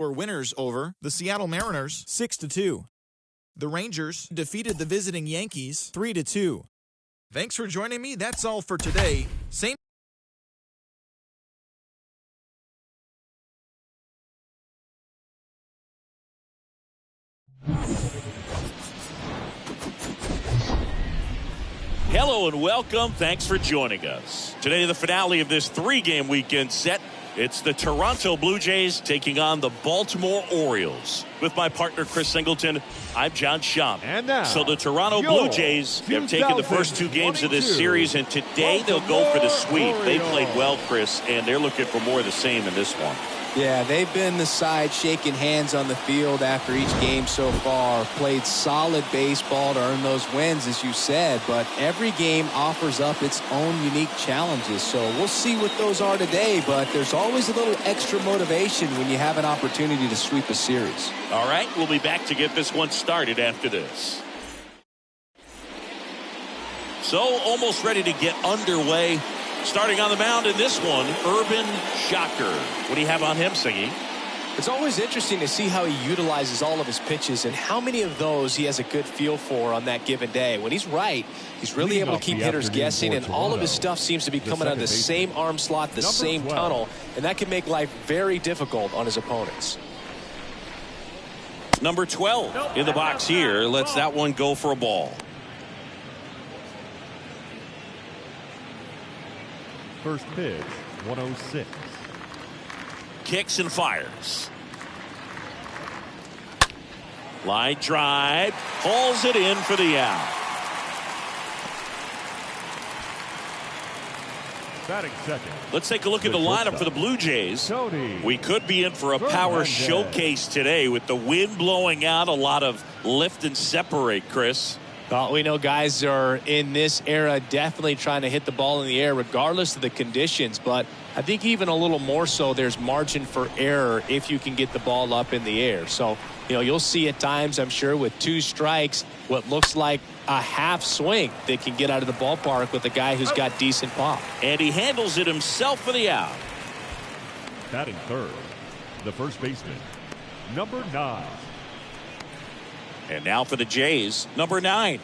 were winners over the Seattle Mariners 6-2. The Rangers defeated the visiting Yankees 3-2. Thanks for joining me. That's all for today. Same. Hello and welcome. Thanks for joining us. Today, the finale of this three-game weekend set. It's the Toronto Blue Jays taking on the Baltimore Orioles. With my partner, Chris Singleton, I'm John Schaum. And now, so the Toronto Blue Jays have taken the first two games of this series, and today they'll go for the sweep. They played well, Chris, and they're looking for more of the same in this one. Yeah, they've been the side shaking hands on the field after each game so far. Played solid baseball to earn those wins, as you said, but every game offers up its own unique challenges. So we'll see what those are today, but there's always a little extra motivation when you have an opportunity to sweep a series. All right, we'll be back to get this one started after this. So almost ready to get underway. Starting on the mound in this one, Urban Shocker. What do you have on him, Siggy? It's always interesting to see how he utilizes all of his pitches and how many of those he has a good feel for on that given day. When he's right, he's really able to keep hitters guessing, and all of his stuff seems to be coming out of the same arm slot, the same tunnel, and that can make life very difficult on his opponents. Number 12 in the box here. Lets that one go for a ball. First pitch, 106. Kicks and fires. Line drive. Hauls it in for the out. Batting second. Let's take a look at the lineup for the Blue Jays. Tony. We could be in for a power showcase today with the wind blowing out. A lot of lift and separate, Chris. Well, we know guys are in this era definitely trying to hit the ball in the air regardless of the conditions, but I think even a little more so there's margin for error if you can get the ball up in the air. So, you'll see at times, I'm sure, with two strikes, what looks like a half swing that can get out of the ballpark with a guy who's got decent pop. And he handles it himself for the out. Batting third, the first baseman, number 9. And now for the Jays, number 9.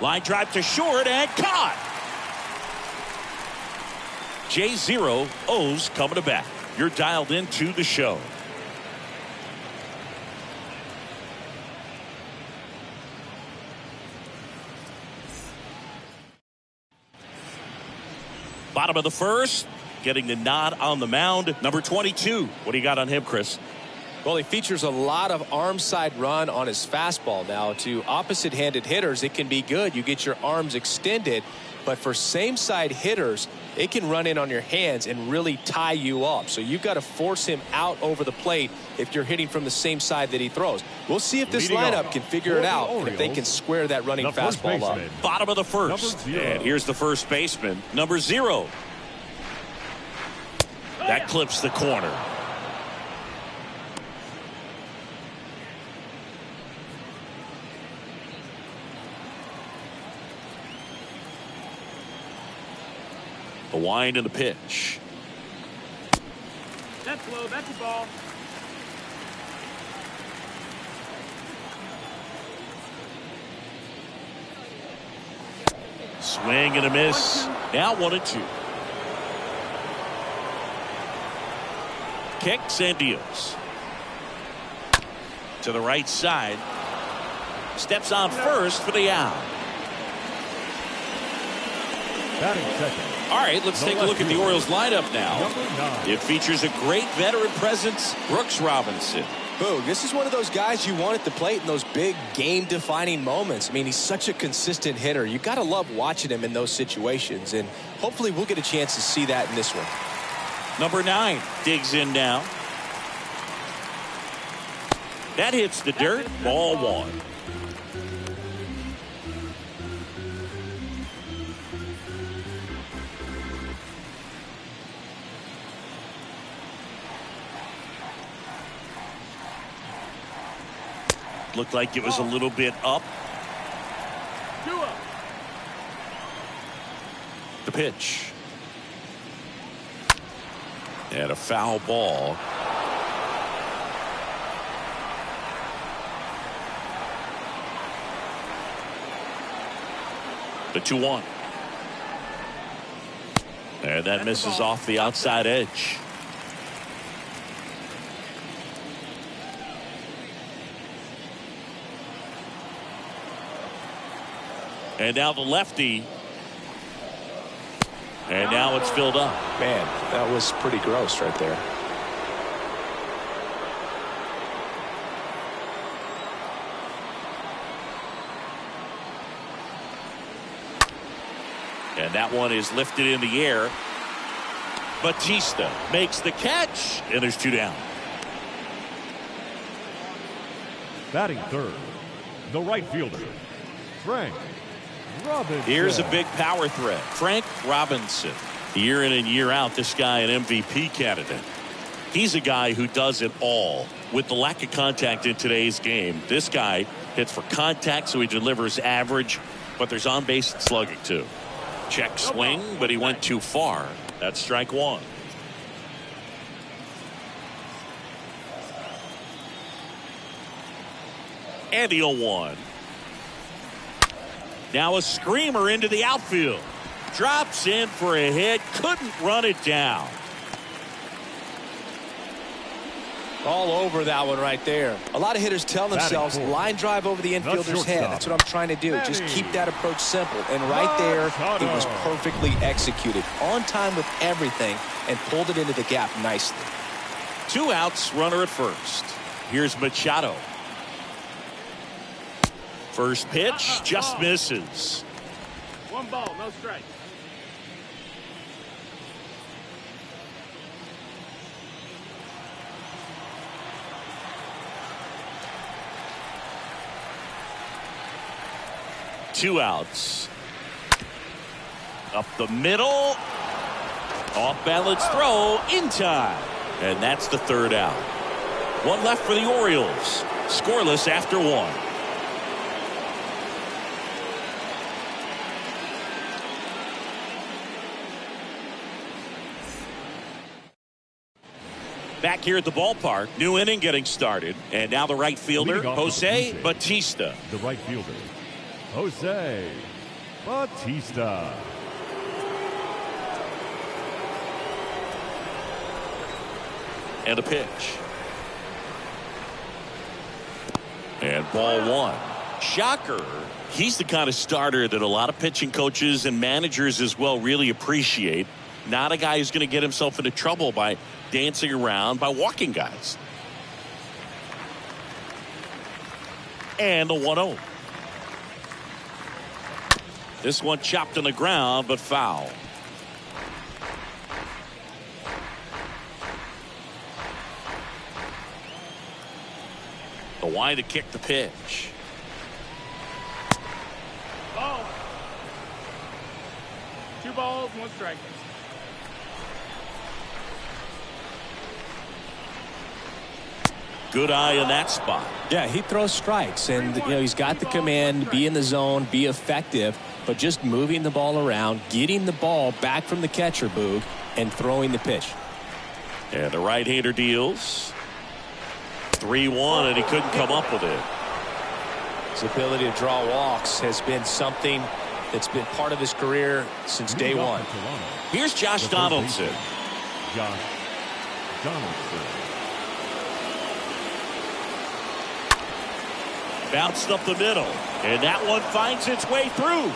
Line drive to short and caught. J0 O's coming to bat. You're dialed into the show. Bottom of the first, getting the nod on the mound. Number 22. What do you got on him, Chris? Well, he features a lot of arm side run on his fastball. Now, to opposite-handed hitters, it can be good. You get your arms extended. But for same-side hitters, it can run in on your hands and really tie you up. So you've got to force him out over the plate if you're hitting from the same side that he throws. We'll see if this lineup can figure it out and if they can square that running fastball up. Bottom of the first. And here's the first baseman, number 0. That clips the corner. The wind and the pitch. That's low. That's a ball. Swing and a miss. Now 1-2. Kicks and deals. To the right side. Steps on first for the out. Batting second. All right, let's take a look at the Orioles lineup now. It features a great veteran presence, Brooks Robinson. Boog, this is one of those guys you want at the plate in those big game-defining moments. I mean, he's such a consistent hitter. You got to love watching him in those situations, and hopefully we'll get a chance to see that in this one. Number 9 digs in now. That hits the dirt. Ball 1. Looked like it was a little bit up. The pitch. And a foul ball. The 2-1. And that misses off the outside edge. And now the lefty. And now it's filled up. Man, that was pretty gross right there. And that one is lifted in the air. Batista makes the catch, and there's 2 down. Batting third, the right fielder, Frank Robinson. Here's a big power threat. Frank Robinson. Year in and year out, this guy an MVP candidate. He's a guy who does it all. With the lack of contact in today's game, this guy hits for contact, so he delivers average, but there's on-base slugging too. Check swing, but he went too far. That's strike 1. And the 0-1. Now a screamer into the outfield. Drops in for a hit. Couldn't run it down. All over that one right there. A lot of hitters tell themselves line drive over the infielder's head. That's what I'm trying to do. Just keep that approach simple. And right there, it was perfectly executed. On time with everything and pulled it into the gap nicely. 2 outs, runner at first. Here's Machado. First pitch just misses. 1 ball, no strike. Two outs. Up the middle. Off balance throw in time. And that's the 3rd out. 1 left for the Orioles. Scoreless after 1. Back here at the ballpark, new inning getting started. And now the right fielder, Jose Batista. The right fielder, Jose Batista. And a pitch. And ball 1. Shocker. He's the kind of starter that a lot of pitching coaches and managers as well really appreciate. Not a guy who's going to get himself into trouble by dancing around, by walking guys. And the 1-0. This one chopped on the ground, but foul. The wind to kick the pitch. Ball. 2 balls, 1 strike. Good eye in that spot. Yeah, he throws strikes, and he's got the command, be in the zone, be effective, but just moving the ball around, getting the ball back from the catcher, Boog, and throwing the pitch. And the right-hander deals. 3-1, and he couldn't come up with it. His ability to draw walks has been something that's been part of his career since day 1. Here's Josh Donaldson. Josh Donaldson. Bounced up the middle, and that one finds its way through.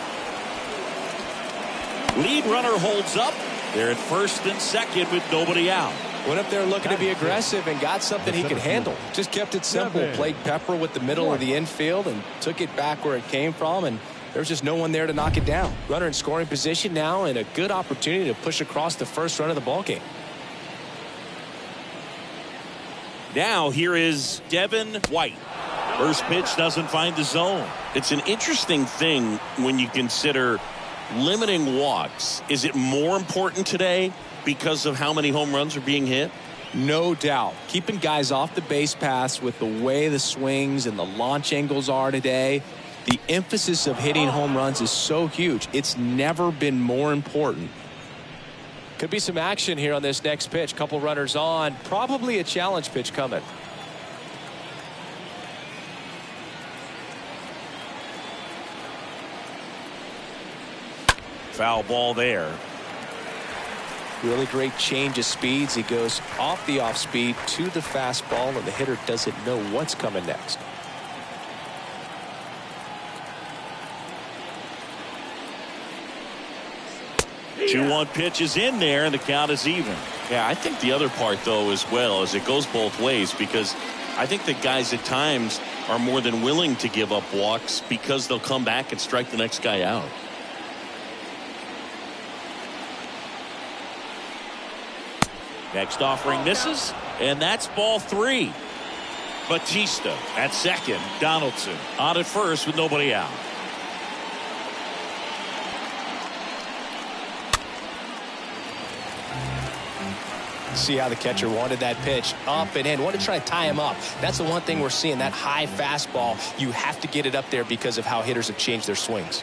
Lead runner holds up. They're at first and second with nobody out. Went up there looking to be aggressive and got something he could handle. Just kept it simple. Played pepper with the middle of the infield and took it back where it came from, and there's just no one there to knock it down. Runner in scoring position now, and a good opportunity to push across the first run of the ballgame. Now here is Devin White. First pitch doesn't find the zone. It's an interesting thing when you consider limiting walks. Is it more important today because of how many home runs are being hit? No doubt. Keeping guys off the base paths with the way the swings and the launch angles are today. The emphasis of hitting home runs is so huge. It's never been more important. Could be some action here on this next pitch. Couple runners on. Probably a challenge pitch coming. Foul ball there. Really great change of speeds. He goes off the off speed to the fastball, and the hitter doesn't know what's coming next. Yeah. 2-1 pitch is in there, and the count is even. Yeah, I think the other part, though, as well, is it goes both ways, because I think that guys at times are more than willing to give up walks because they'll come back and strike the next guy out. Next offering misses, and that's ball 3. Batista at second. Donaldson on at first with nobody out. See how the catcher wanted that pitch up and in. Want to try to tie him up. That's the one thing we're seeing, that high fastball. You have to get it up there because of how hitters have changed their swings.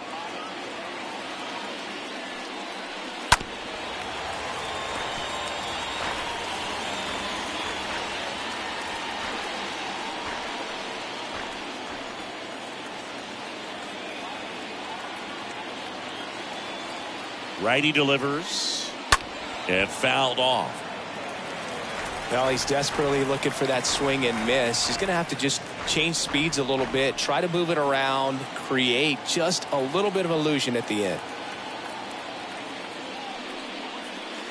Righty delivers and fouled off. Now he's desperately looking for that swing and miss. He's going to have to just change speeds a little bit, try to move it around, create just a little bit of illusion at the end.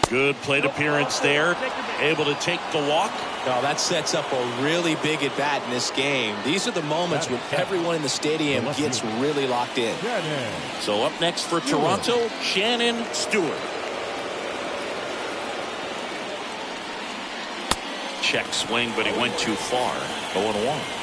Good plate appearance there. Able to take the walk. Now that sets up a really big at bat in this game. These are the moments when everyone in the stadium gets really locked in. So up next for Toronto, Shannon Stewart. Check swing, but he went too far. 0-1.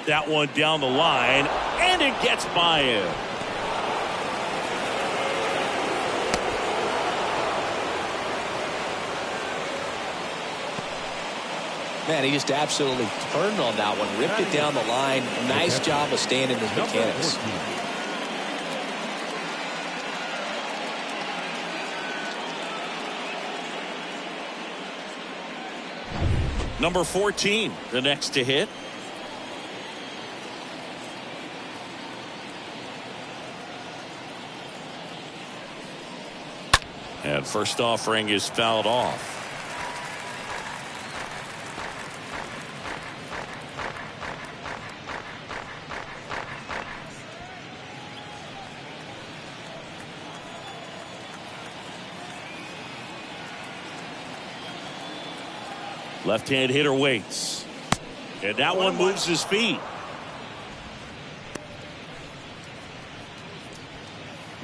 That one down the line, and it gets by him. Man, he just absolutely turned on that one, ripped it down the line. Nice job of staying in his mechanics. Number 14, the next to hit. And first offering is fouled off. Left-hand hitter waits. And that one moves his feet.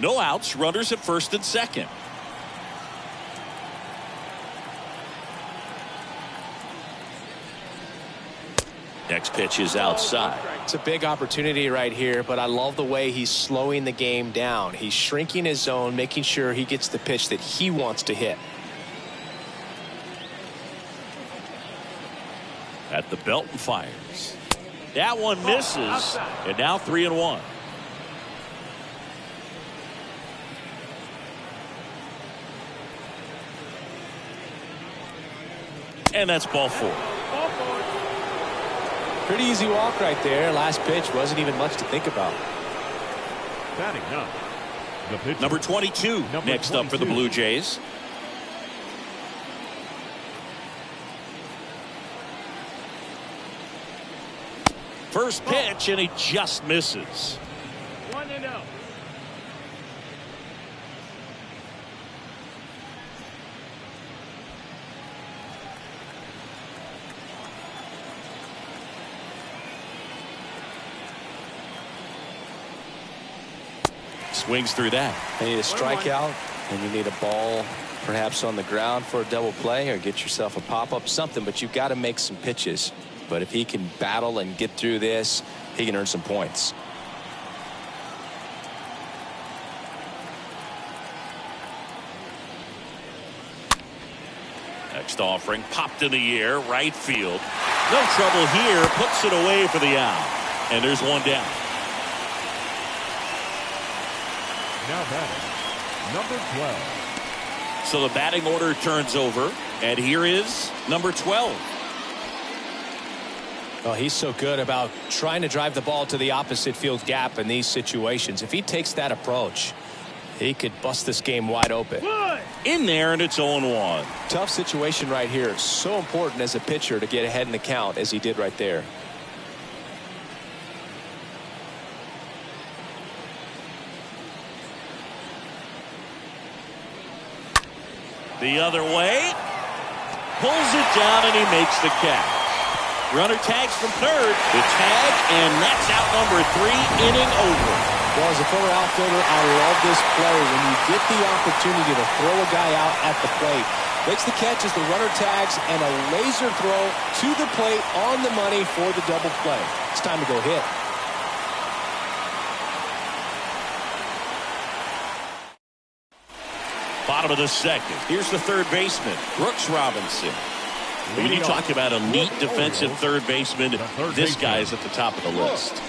No outs, runners at first and second. Next pitch is outside. It's a big opportunity right here, but I love the way he's slowing the game down. He's shrinking his zone, making sure he gets the pitch that he wants to hit. At the belt and fires. That one misses, and now 3-1. And that's ball 4. Pretty easy walk right there. Last pitch wasn't even much to think about. Batting up, the pitcher. Number 22 next up for the Blue Jays. First pitch, and he just misses. 1-0. Swings through that. You need a strikeout, and you need a ball perhaps on the ground for a double play, or get yourself a pop-up, something, but you've got to make some pitches. but if he can battle and get through this, he can earn some points. Next offering popped in the air, right field. No trouble here, puts it away for the out. And there's one down. Now batting, number 12. So the batting order turns over, and here is number 12. Well, he's so good about trying to drive the ball to the opposite field gap in these situations. If he takes that approach, he could bust this game wide open. In there, and it's 0-1. Tough situation right here. So important as a pitcher to get ahead in the count as he did right there. The other way. Pulls it down, and he makes the catch. Runner tags from third. The tag, and that's out number 3, inning over. Well, as a former outfielder, I love this play. When you get the opportunity to throw a guy out at the plate, makes the catch as the runner tags, and a laser throw to the plate on the money for the double play. It's time to go hit. Bottom of the second. Here's the third baseman, Brooks Robinson. When you talk about elite defensive third baseman, this guy is at the top of the list.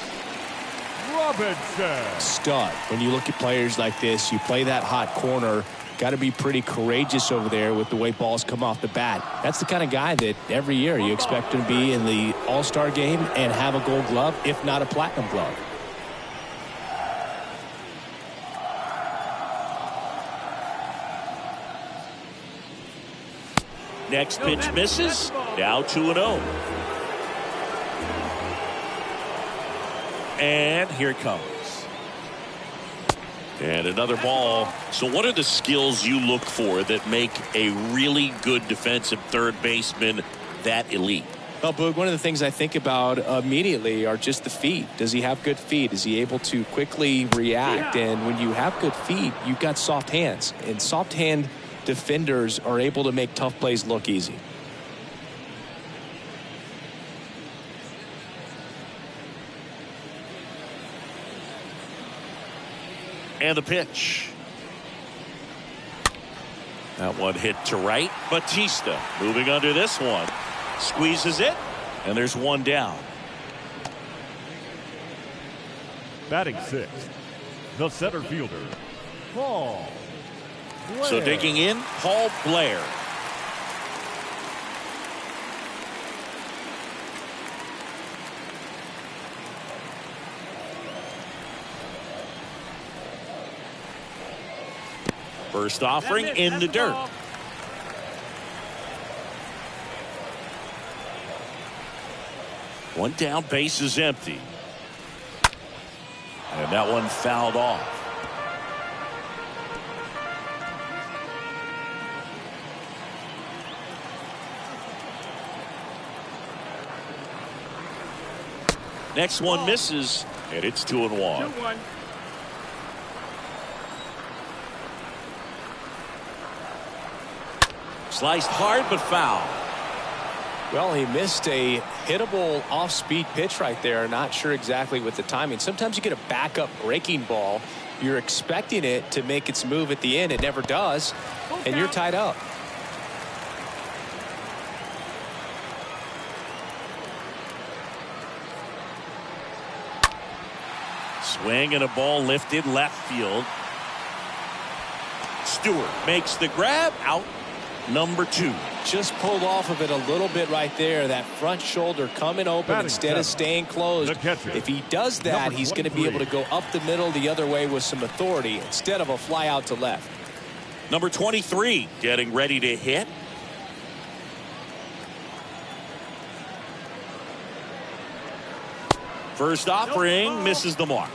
Robinson. Stud. When you look at players like this, you play that hot corner, got to be pretty courageous over there with the way balls come off the bat. That's the kind of guy that every year you expect him to be in the All-Star game and have a gold glove, if not a platinum glove. Next pitch misses. Now 2-0. And here it comes. And another ball. So what are the skills you look for that make a really good defensive third baseman that elite? Well, Boog, one of the things I think about immediately are just the feet. Does he have good feet? Is he able to quickly react? And when you have good feet, you've got soft hands. And soft hand defenders are able to make tough plays look easy. And the pitch. That one hit to right. Batista moving under this one. Squeezes it. And there's one down. Batting 6th, the center fielder, Paul Blair. So digging in, Paul Blair. First offering in the dirt. One down, base is empty. And that one fouled off. Next one misses, and it's 2-1. 2-1. Sliced hard but foul. Well, he missed a hittable off-speed pitch right there. Not sure exactly with the timing. Sometimes you get a backup breaking ball. You're expecting it to make its move at the end. It never does, and you're tied up. Swing and a ball lifted left field. Stewart makes the grab, out number 2. Just pulled off of it a little bit right there. That front shoulder coming open Batting instead of staying closed. If he does that, he's going to be able to go up the middle the other way with some authority instead of a fly out to left. Number 23 getting ready to hit. First offering misses the mark.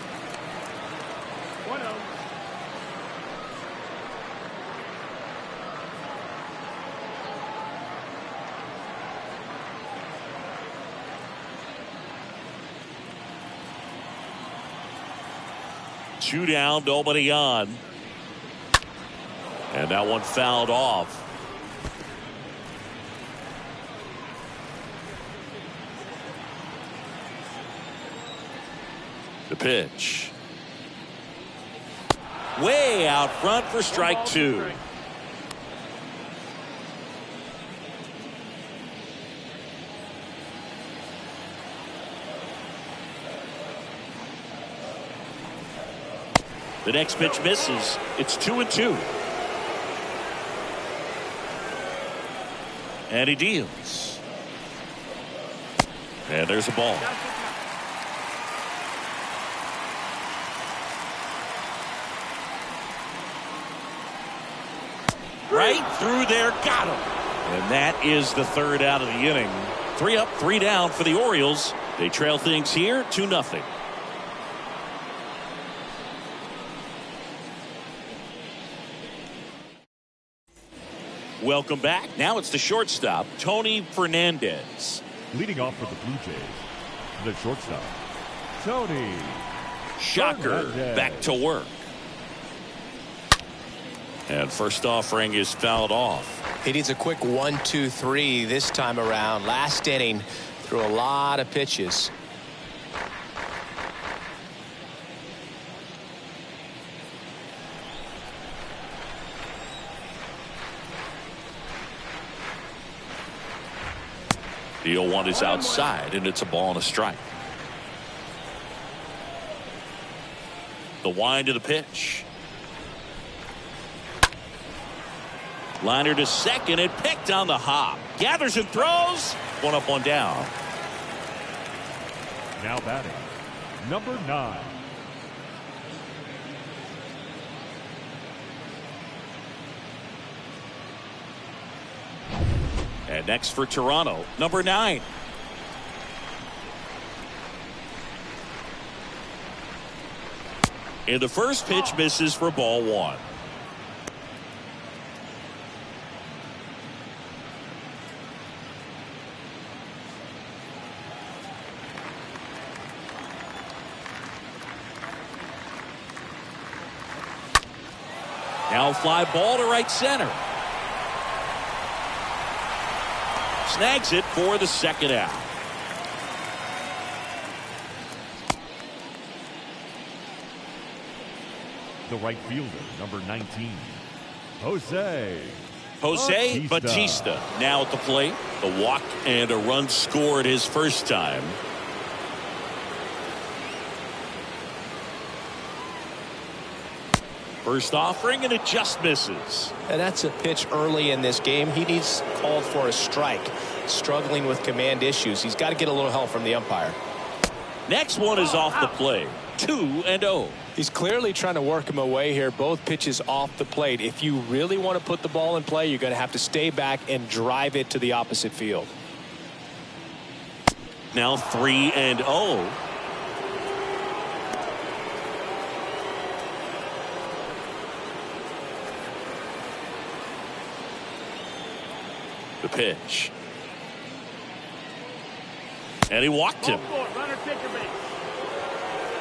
1-0. Two down, nobody on. And that one fouled off. The pitch. Way out front for strike two. The next pitch misses. It's 2-2. And he deals. And there's a ball. Right through there, got him. And that is the third out of the inning. 3 up, 3 down for the Orioles. They trail things here 2-0. Welcome back. Now it's the shortstop, Tony Fernandez. Leading off for the Blue Jays, the shortstop, Tony. Shocker, Fernandez. back to work. And first offering is fouled off. He needs a quick 1-2-3 this time around. Last inning, threw a lot of pitches. The 0-1 is outside, and it's a ball and a strike. The wind of the pitch. Liner to second and picked on the hop. Gathers and throws. 1 up, 1 down. Now batting, number 9. And next for Toronto, number 9. And the first pitch misses for ball 1. Now fly ball to right center. Snags it for the second out. The right fielder, number 19, Jose Bautista now at the plate. A walk and a run scored his first time. First offering, and it just misses. And that's a pitch early in this game. He needs called for a strike. Struggling with command issues. He's got to get a little help from the umpire. Next one is off the plate. 2-0. He's clearly trying to work him away here. Both pitches off the plate. If you really want to put the ball in play, you're going to have to stay back and drive it to the opposite field. Now 3-0. The pitch. And he walked him.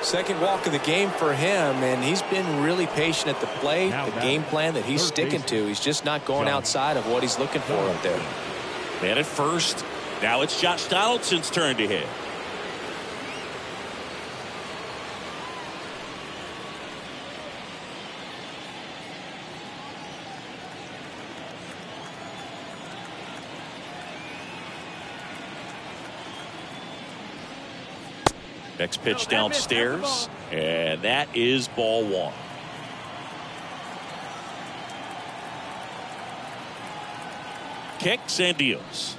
Second walk of the game for him, and he's been really patient at the plate. The game plan that he's sticking to. He's just not going outside of what he's looking for up there. Man at first. Now it's Josh Donaldson's turn to hit. Next pitch downstairs, and that is ball 1. Kicks and deals.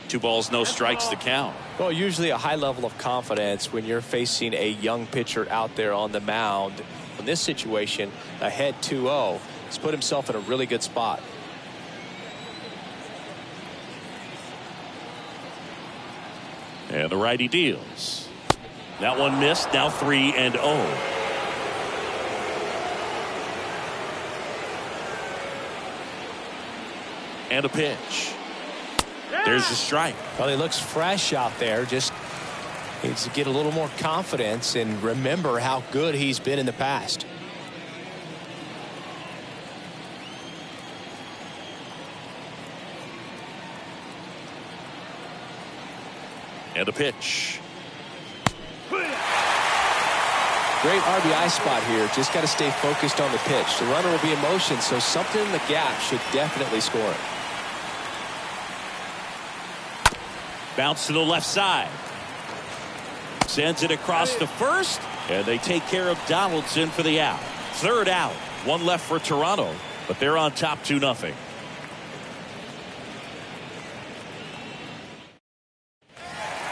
2 balls, no strikes to count. Well, usually a high level of confidence when you're facing a young pitcher out there on the mound. In this situation, ahead 2-0. He's put himself in a really good spot. And the righty deals. That one missed. Now 3-0. And a pitch. There's the strike. Well, he looks fresh out there. Just needs to get a little more confidence and remember how good he's been in the past. And a pitch. Great RBI spot here. Just got to stay focused on the pitch. The runner will be in motion, so something in the gap should definitely score it. Bounce to the left side. Sends it across to first, and they take care of Donaldson for the out. Third out. One left for Toronto, but they're on top 2-0.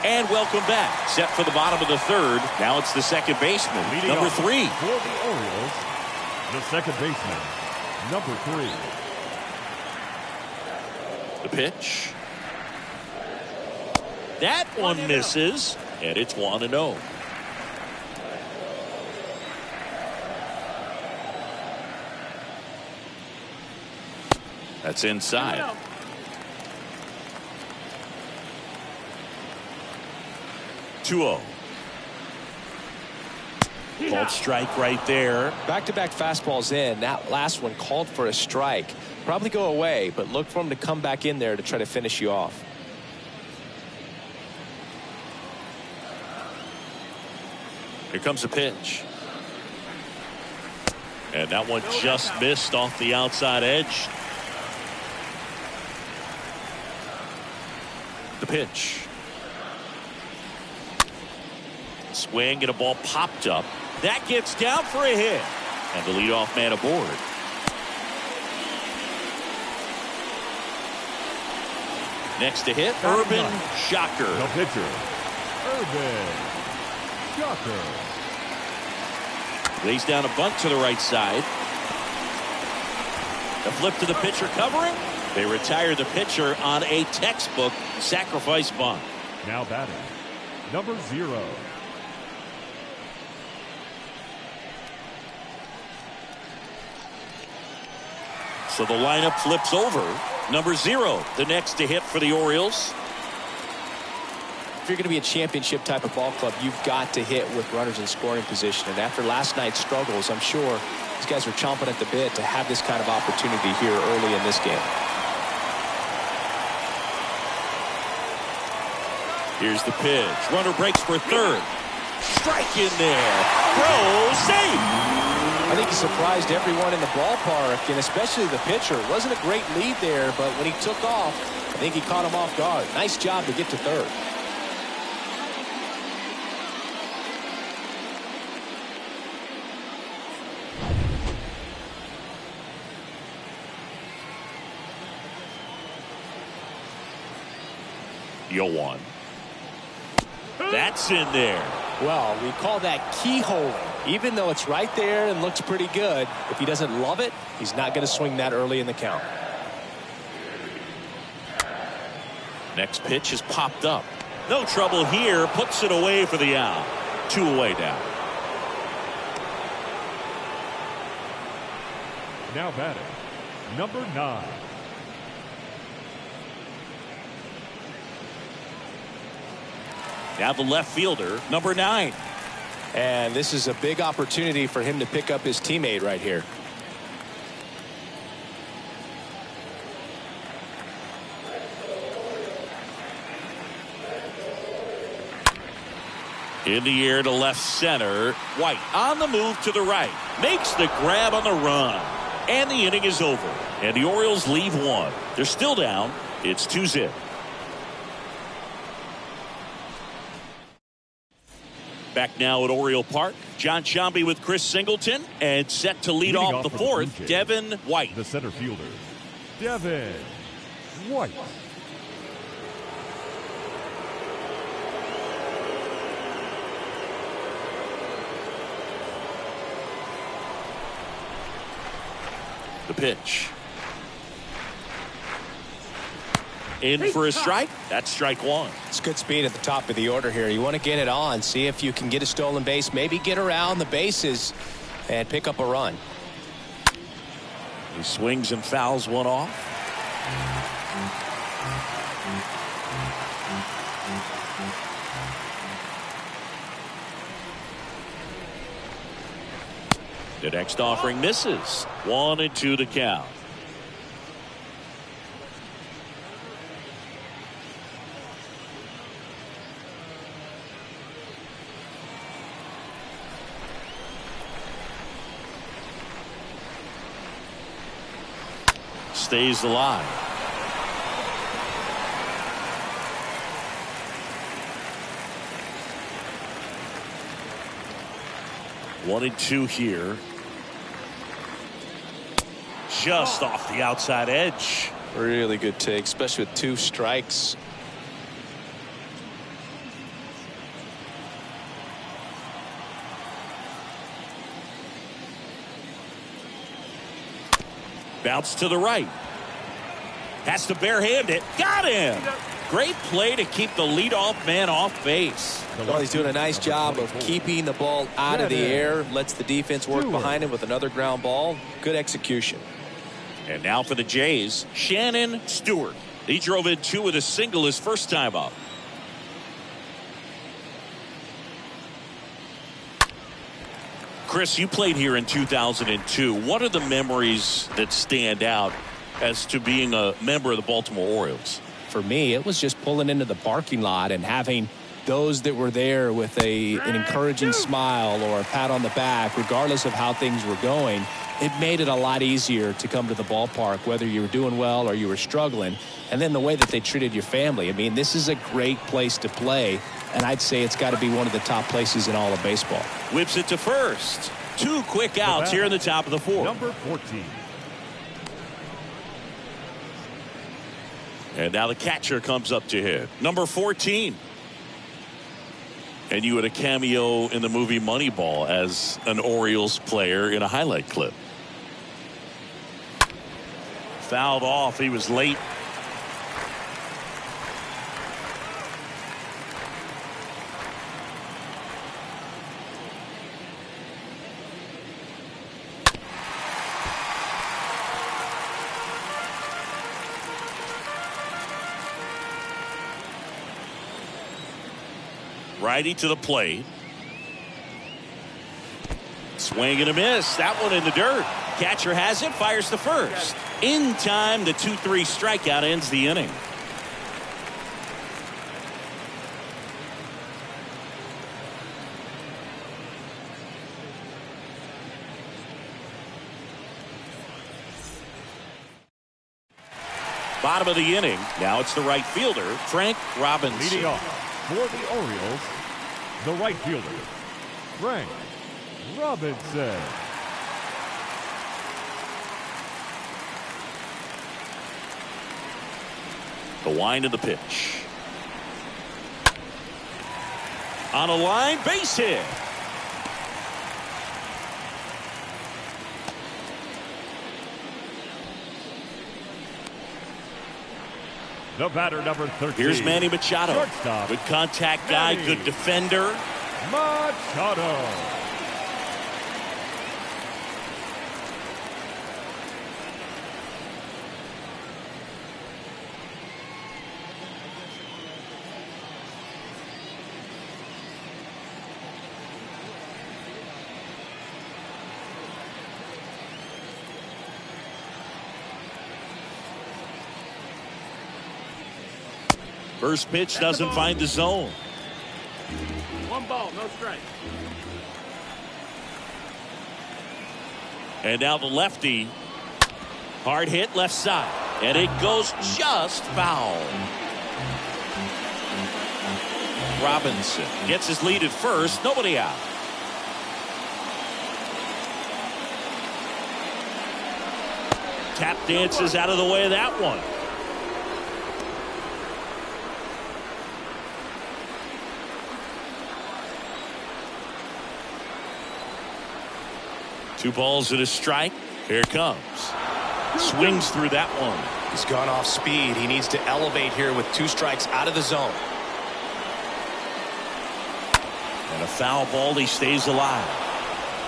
And welcome back. Set for the bottom of the third. Now it's the second baseman, Leading number off 3. For the Orioles, the second baseman, number 3. The pitch. That one misses, and it's 1-0. That's inside. 2-0. Called strike right there. Back-to-back fastballs in. That last one called for a strike. Probably go away, but look for him to come back in there to try to finish you off. Here comes a pitch. And that one just missed off the outside edge. The pitch. Swing and a ball popped up. That gets down for a hit. And the leadoff man aboard. Next to hit, Urban Shocker. The pitcher, Urban Shocker. Lays down a bunt to the right side. The flip to the pitcher covering. They retire the pitcher on a textbook sacrifice bunt. Now batting, number 0. So the lineup flips over. Number 0, the next to hit for the Orioles. If you're going to be a championship type of ball club, you've got to hit with runners in scoring position. And after last night's struggles, I'm sure these guys are chomping at the bit to have this kind of opportunity here early in this game. Here's the pitch. Runner breaks for third. Strike in there. Throw safe. I think he surprised everyone in the ballpark, and especially the pitcher. It wasn't a great lead there, but when he took off, I think he caught him off guard. Nice job to get to third. Yoan. That's in there. Well, we call that keyholing. Even though it's right there and looks pretty good, if he doesn't love it, he's not going to swing that early in the count. Next pitch is popped up. No trouble here. Puts it away for the out. 2 away now. Now batting, number 9. Now the left fielder, number 9. And this is a big opportunity for him to pick up his teammate right here. In the air to left center. White on the move to the right. Makes the grab on the run. And the inning is over. And the Orioles leave 1. They're still down. It's 2-0. Back now at Oriole Park. John Sciambi with Chris Singleton. And set to lead off the fourth, Devin White. The center fielder, Devin White. The pitch. In for a strike. That's strike 1. It's good speed at the top of the order here. You want to get it on, see if you can get a stolen base, maybe get around the bases and pick up a run. He swings and fouls one off. The next offering misses. 1-2 to count. stays alive. One and two here. Just off the outside edge. Really good take, especially with 2 strikes. Bounce to the right. Has to barehand it. Got him. Great play to keep the leadoff man off base. Well, he's doing a nice job of keeping the ball out of the air. Lets the defense work behind him with another ground ball. Good execution. And now for the Jays, Shannon Stewart. He drove in 2 with a single his first time up. Chris, you played here in 2002. What are the memories that stand out as to being a member of the Baltimore Orioles? For me, it was just pulling into the parking lot and having those that were there with an encouraging smile or a pat on the back, regardless of how things were going. It made it a lot easier to come to the ballpark, whether you were doing well or you were struggling. And then the way that they treated your family. I mean, this is a great place to play, and I'd say it's got to be one of the top places in all of baseball. Whips it to first. 2 quick outs here in the top of the 4th. Number 14. And now the catcher comes up to hit. Number 14. And you had a cameo in the movie Moneyball as an Orioles player in a highlight clip. Fouled off. He was late. Righty to the plate. Swing and a miss. That one in the dirt. Catcher has it, fires to first. In time, the 2-3 strikeout ends the inning. Bottom of the inning. Now it's the right fielder, Frank Robinson. Leading off for the Orioles, the right fielder, Frank Robinson. The wind of the pitch. On a line, base hit. The batter, number 13. Here's Manny Machado. Shortstop. Good contact guy, Manny good defender. Machado. First pitch doesn't find the zone. 1 ball, no strike. And now the lefty. Hard hit left side. And it goes just foul. Robinson gets his lead at first. Nobody out. Tap dances out of the way of that one. Two balls and a strike. Here it comes. Swings through that one. He's gone off speed. He needs to elevate here with 2 strikes out of the zone. And a foul ball. He stays alive.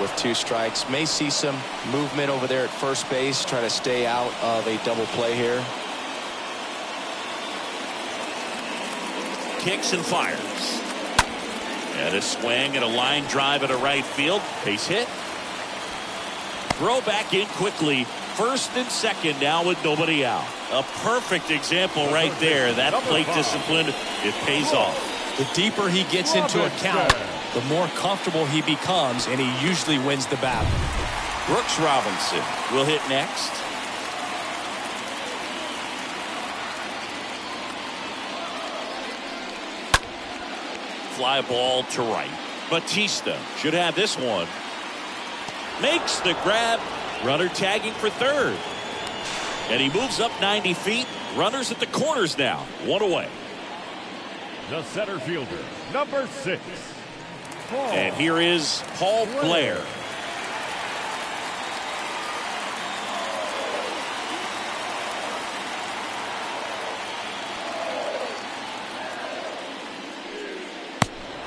With 2 strikes, may see some movement over there at first base. Try to stay out of a double play here. Kicks and fires. And a swing and a line drive at a right field. Base hit. Throw back in quickly. First and second now with nobody out. A perfect example right there. That plate discipline, it pays off. The deeper he gets into a count, the more comfortable he becomes, and he usually wins the battle. Brooks Robinson will hit next. Fly ball to right. Batista should have this one. Makes the grab. Runner tagging for third. And he moves up 90 feet. Runners at the corners now. One away. The center fielder, number 6. And here is Paul Blair.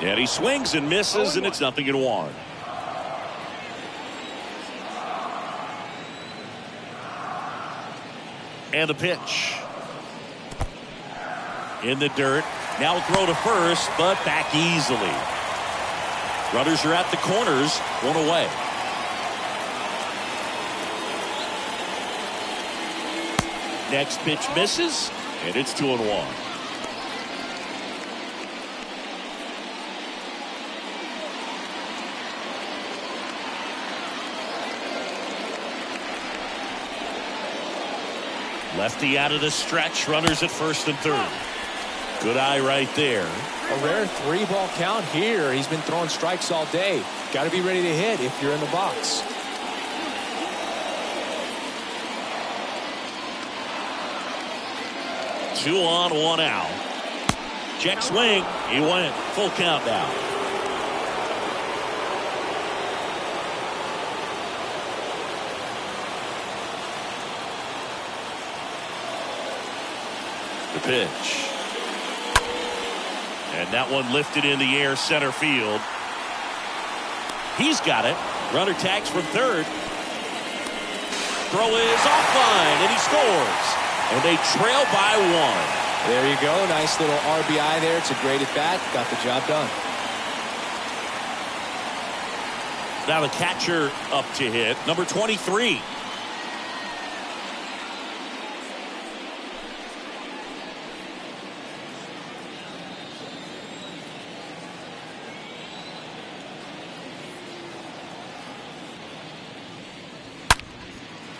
And he swings and misses, and it's 0-1. And the pitch. In the dirt. Now throw to first, but back easily. Runners are at the corners. One away. Next pitch misses, and it's 2-1. Lefty out of the stretch. Runners at first and third. Good eye right there. A rare 3-ball count here. He's been throwing strikes all day. Got to be ready to hit if you're in the box. Two on, one out. Check swing. He went. Full count now. The pitch. And that one lifted in the air center field. He's got it. Runner tags from third. Throw is offline, and he scores. And they trail by 1. There you go. Nice little RBI there. It's a great at bat. Got the job done. Now the catcher up to hit. Number 23.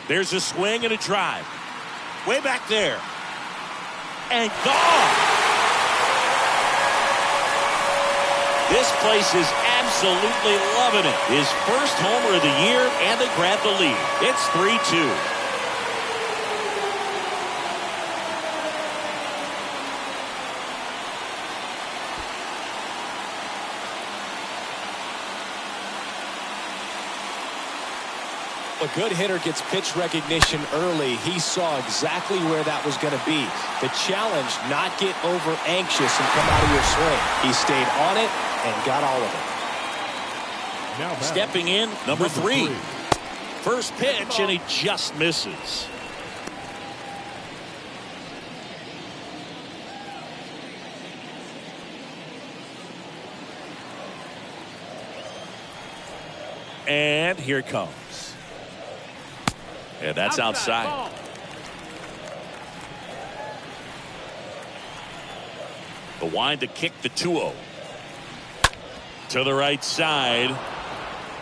There's a swing and a drive. Way back there. And gone. This place is absolutely loving it. His first homer of the year, and they grab the lead. It's 3-2. A good hitter gets pitch recognition early. He saw exactly where that was going to be. The challenge, not get over anxious and come out of your swing. He stayed on it and got all of it. Now stepping in, number 3. First pitch, and he just misses. And here it comes. And that's outside. The wind to kick the 2-0. To the right side.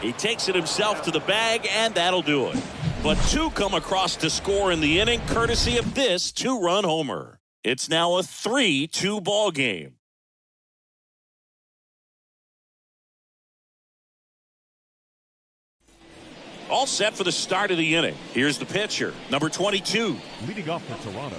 He takes it himself to the bag, and that'll do it. But 2 come across to score in the inning, courtesy of this 2-run homer. It's now a 3-2 ball game. All set for the start of the inning. Here's the pitcher, number 22. Leading off for Toronto,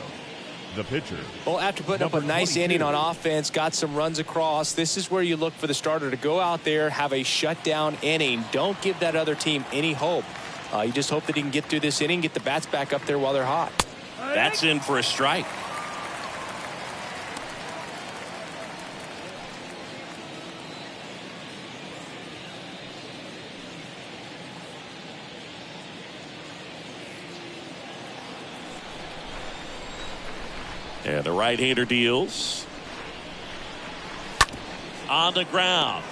the pitcher. Well, after putting up a nice 22. inning on offense, got some runs across, this is where you look for the starter to go out there, have a shutdown inning. Don't give that other team any hope. You just hope that he can get through this inning, get the bats back up there while they're hot. That's in for a strike. And the right-hander deals. On the ground.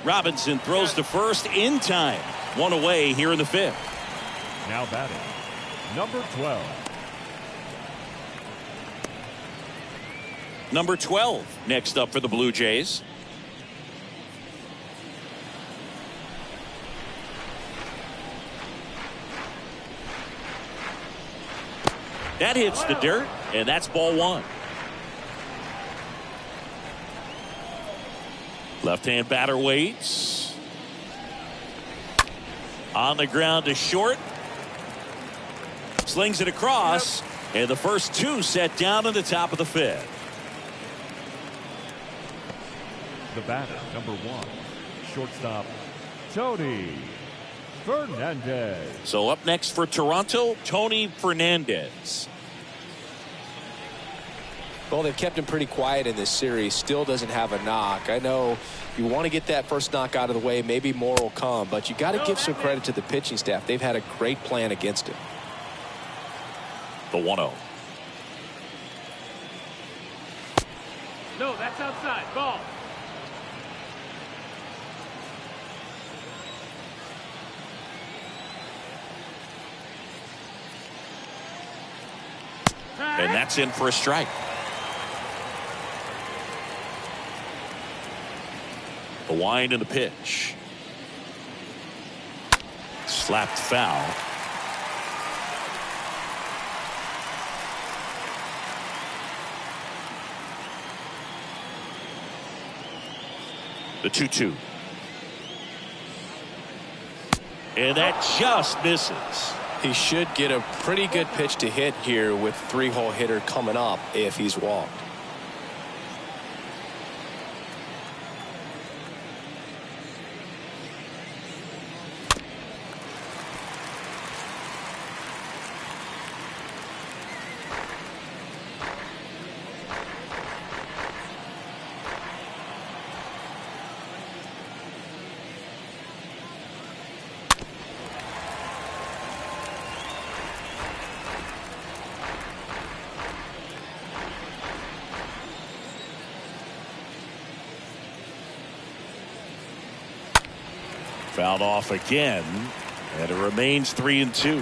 Robinson throws to first in time. 1 away here in the 5th. Now batting, number 12. Number 12 next up for the Blue Jays. That hits the dirt, and that's ball 1. Left-hand batter waits. On the ground to short. Slings it across. And the first two set down in the top of the fifth. The batter, number 1, shortstop, Tony Fernandez. So up next for Toronto, Tony Fernandez. Well, they've kept him pretty quiet in this series. Still doesn't have a knock. I know you want to get that first knock out of the way. Maybe more will come. But you got to give some credit to the pitching staff. They've had a great plan against him. The 1-0. No, that's outside. Ball. And that's in for a strike. The wind and the pitch. Slapped foul. The 2-2. And that just misses. He should get a pretty good pitch to hit here with 3-hole hitter coming up if he's walked. Fouled off again, and it remains 3-2.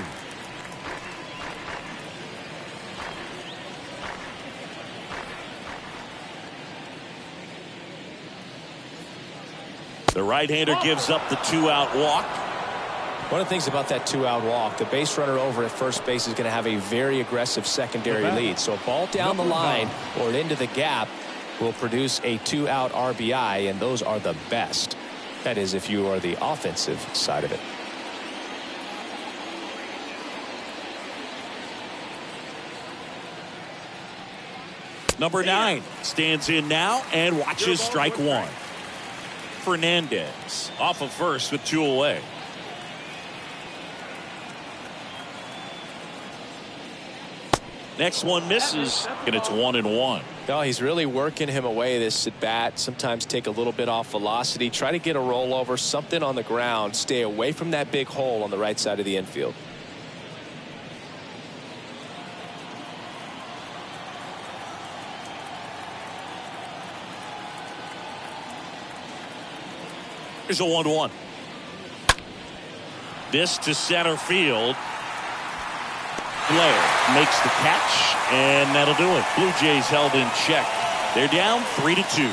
The right-hander gives up the 2-out walk. One of the things about that 2-out walk, the base runner over at first base is going to have a very aggressive secondary lead. So a ball down the line or into the gap will produce a 2-out RBI, and those are the best. That is, if you are the offensive side of it. Number 9 stands in now and watches strike one. Fernandez off of first with 2 away. Next one misses, and it's 1-1. No, he's really working him away this at bat. Sometimes take a little bit off velocity. Try to get a rollover, something on the ground. Stay away from that big hole on the right side of the infield. Here's a 1-1. This to center field. Blair makes the catch, and that'll do it. Blue Jays held in check. They're down 3-2.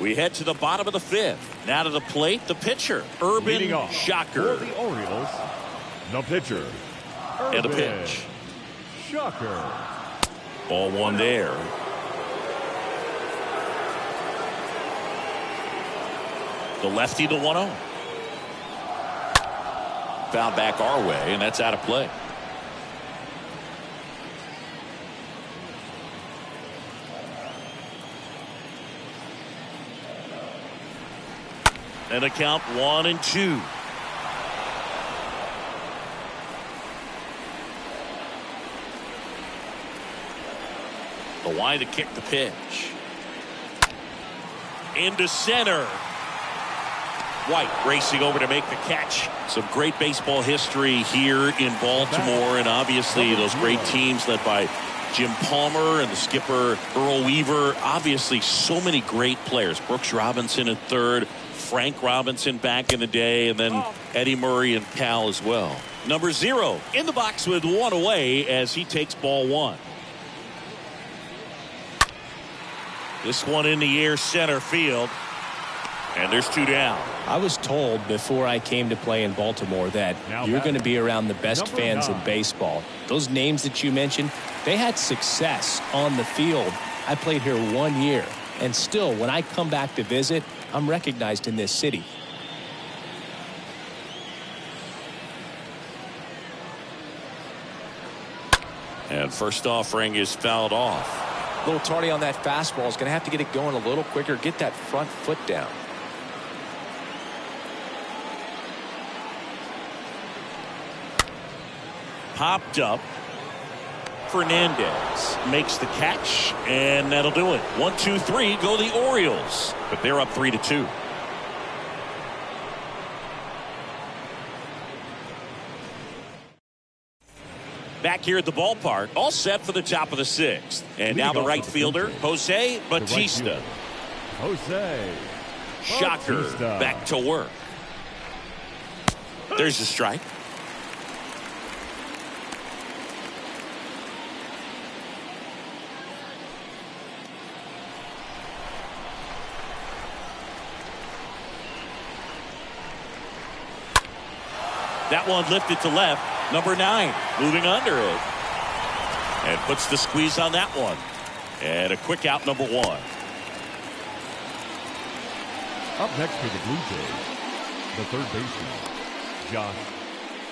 We head to the bottom of the fifth. Now to the plate, the pitcher, Urban Shocker. For the Orioles, the pitcher, Urban And the pitch. Shocker. Ball one there. The lefty, the 1-0. Foul back our way, and that's out of play. And a count 1-2. The wide to kick the pitch. Into center. White racing over to make the catch. Some great baseball history here in Baltimore, and obviously those great teams led by Jim Palmer and the skipper Earl Weaver. Obviously so many great players. Brooks Robinson at third, Frank Robinson back in the day, and then Eddie Murray and Cal as well. Number 0 in the box with 1 away as he takes ball 1. This one in the air center field. And there's 2 down. I was told before I came to play in Baltimore that you're going to be around the best fans in baseball. Those names that you mentioned, they had success on the field. I played here 1 year, and still, when I come back to visit, I'm recognized in this city. And first offering is fouled off. A little tardy on that fastball. Is going to have to get it going a little quicker, get that front foot down. Popped up. Fernandez makes the catch, and that'll do it. 1, 2, 3 go the Orioles, but they're up 3-2. Back here at the ballpark, all set for the top of the 6th. And now the right fielder, Jose Bautista. Jose Shocker, Bautista. back to work. There's a strike. That one lifted to left. Number 9 moving under it. And puts the squeeze on that one. And a quick out, number 1. Up next for the Blue Jays, the third baseman,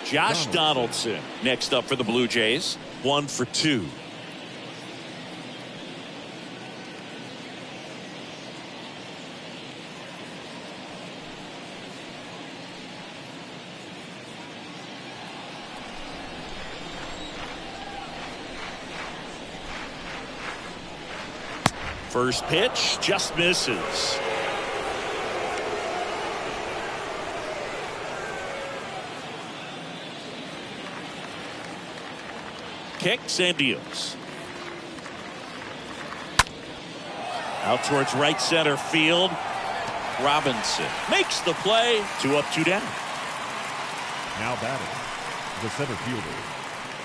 Josh Donaldson next up for the Blue Jays. 1 for 2. First pitch just misses. Kicks and deals. Out towards right center field. Robinson makes the play. 2 up, 2 down. now batting, the center fielder,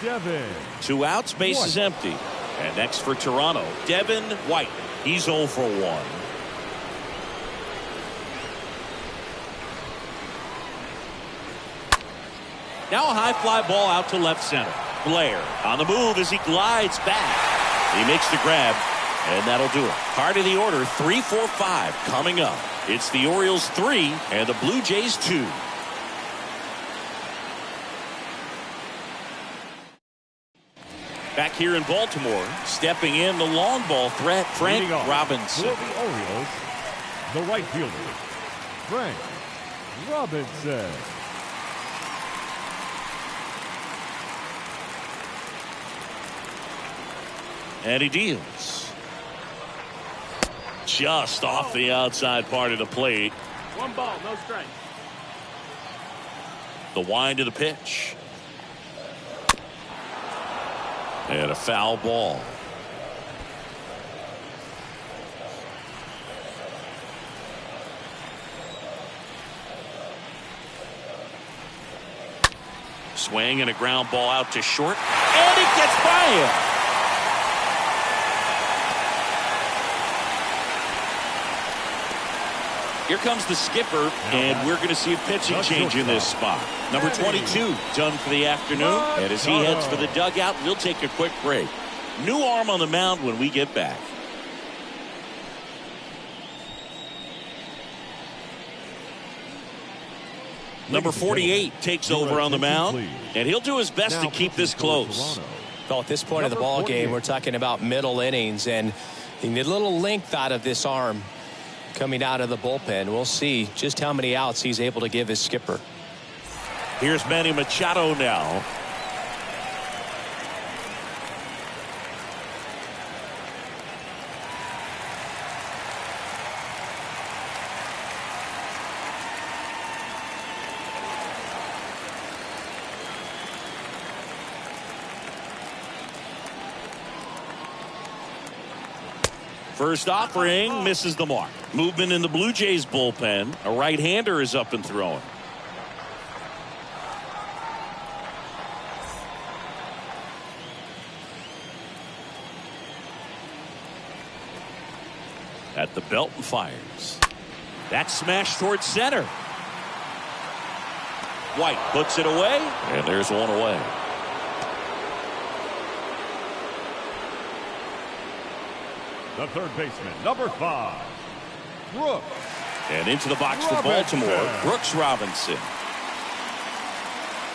Devin. 2 outs, base is empty. And next for Toronto, Devin White. He's 0 for 1. Now a high fly ball out to left center. Blair on the move as he glides back. He makes the grab, and that'll do it. Part of the order, 3, 4, 5 coming up. It's the Orioles 3 and the Blue Jays 2. Back here in Baltimore, stepping in the long ball threat, Frank Robinson. For the Orioles, the right fielder, Frank Robinson. And he deals. Just off the outside part of the plate. 1 ball, no strike. The wind of the pitch. And a foul ball. Swing and a ground ball out to short. And it gets by him. Here comes the skipper, and we're going to see a pitching change in this spot. Number 22 done for the afternoon, and as he heads for the dugout, we'll take a quick break. New arm on the mound when we get back. Number 48 takes over on the mound, and he'll do his best to keep this close. Well, at this point of the ball game, we're talking about middle innings, and you need a little length out of this arm coming out of the bullpen. We'll see just how many outs he's able to give his skipper. Here's Manny Machado now. First offering misses the mark. Movement in the Blue Jays bullpen. A right-hander is up and throwing. At the belt and fires. That's smashed towards center. White puts it away, and there's one away. The third baseman, number 5, Brooks. And into the box for Baltimore, Brooks Robinson.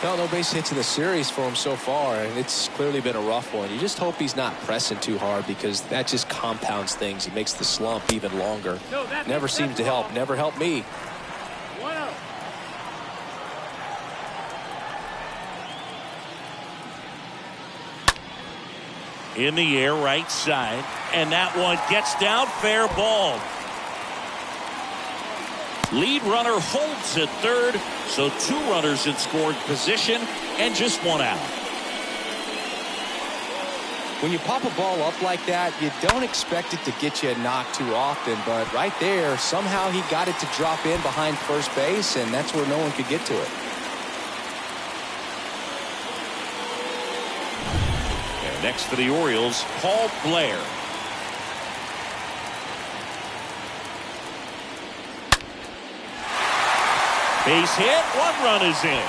Well, no base hits in the series for him so far, and it's clearly been a rough one. You just hope he's not pressing too hard, because that just compounds things. It makes the slump even longer. Never seems to help. Never helped me. 1-0. In the air, right side, and that one gets down, fair ball. Lead runner holds at third, so 2 runners in scoring position and just 1 out. When you pop a ball up like that, you don't expect it to get you a knock too often, but right there, somehow he got it to drop in behind first base, and that's where no one could get to it. And next for the Orioles, Paul Blair. Base hit, 1 run is in.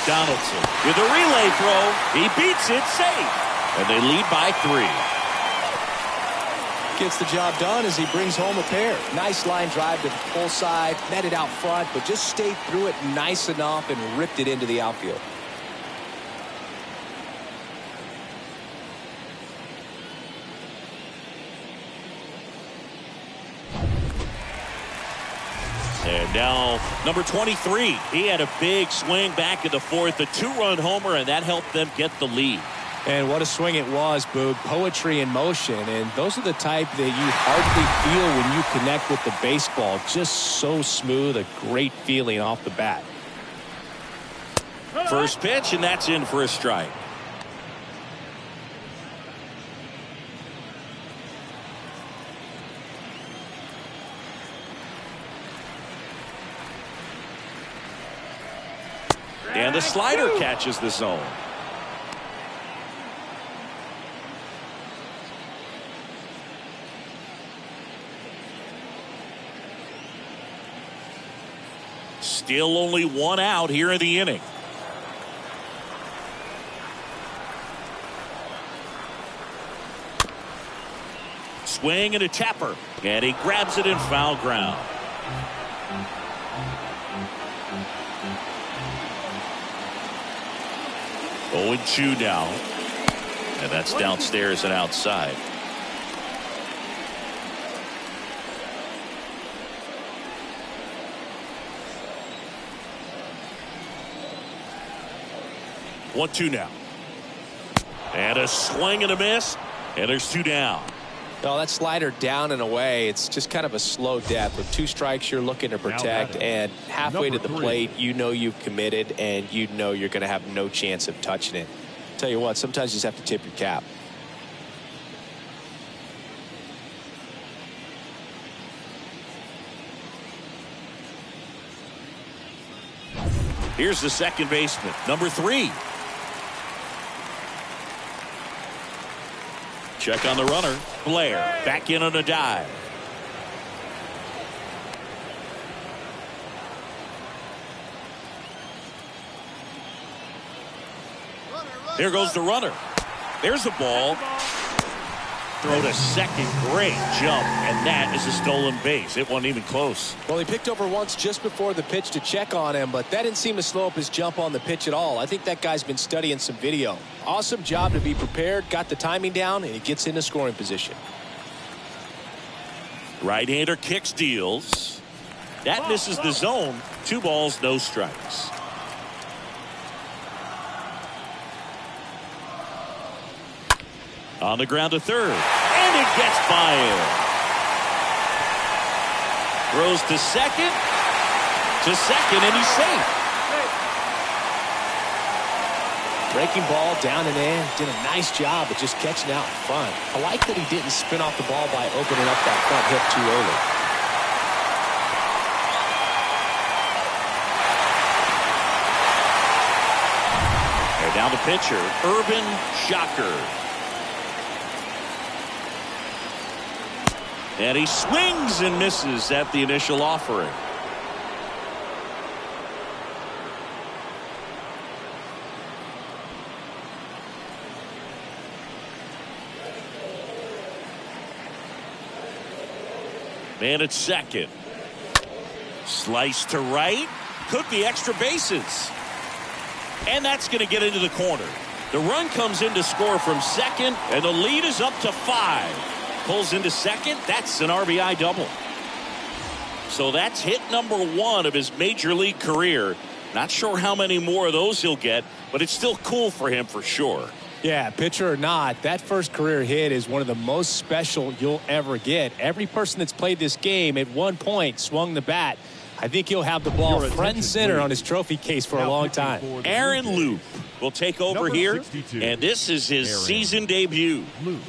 Donaldson with a relay throw. He beats it safe. And they lead by 3. Gets the job done as he brings home a pair. Nice line drive to the full side, met it out front, but just stayed through it nice enough and ripped it into the outfield. And now number 23. He had a big swing back in the 4th, a 2-run homer, and that helped them get the lead. And what a swing it was, Boog. Poetry in motion. And those are the type that you hardly feel when you connect with the baseball. Just so smooth, a great feeling off the bat. First pitch, and that's in for a strike. And the slider catches the zone. Still only 1 out here in the inning. Swing and a tapper. And he grabs it in foul ground. Oh, 0-2 now. And that's downstairs and outside. One, 2 now. And a swing and a miss. And there's 2 down. No, that slider down and away, it's just kind of a slow death. With 2 strikes, you're looking to protect, and halfway to the plate, you know you've committed, and you know you're going to have no chance of touching it. Tell you what, sometimes you just have to tip your cap. Here's the second baseman, number 3. Check on the runner. Blair back in on a dive. There goes the runner. There's a ball. Throw to second. Great jump. And that is a stolen base. It wasn't even close. Well, he picked over once just before the pitch to check on him, but that didn't seem to slow up his jump on the pitch at all. I think that guy's been studying some video. Awesome job to be prepared, got the timing down, and he gets into scoring position. Right-hander kicks, deals. That misses the zone. 2 balls, no strikes. On the ground to third. And it gets by him. Throws to second. And he's safe. Breaking ball down and in. Did a nice job of just catching out in front. I like that he didn't spin off the ball by opening up that front hip too early. And now the pitcher, Urban Shocker. And he swings and misses at the initial offering. Man at second. Slice to right. Could be extra bases. And that's going to get into the corner. The run comes in to score from second, and the lead is up to 5. Pulls into second. That's an RBI double. So that's hit number 1 of his major league career. Not sure how many more of those he'll get, but it's still cool for him for sure. Yeah, pitcher or not, that first career hit is one of the most special you'll ever get. Every person that's played this game at one point swung the bat. I think he'll have the ball front and center on his trophy case for a long time. Aaron Loop will take over here, 62. and this is his Aaron season debut. Loop.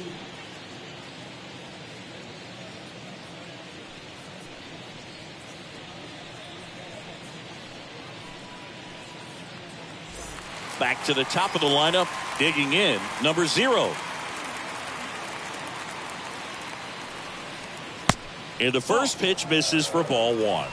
Back to the top of the lineup, digging in, number 0. And the first pitch misses for ball 1. 1-0.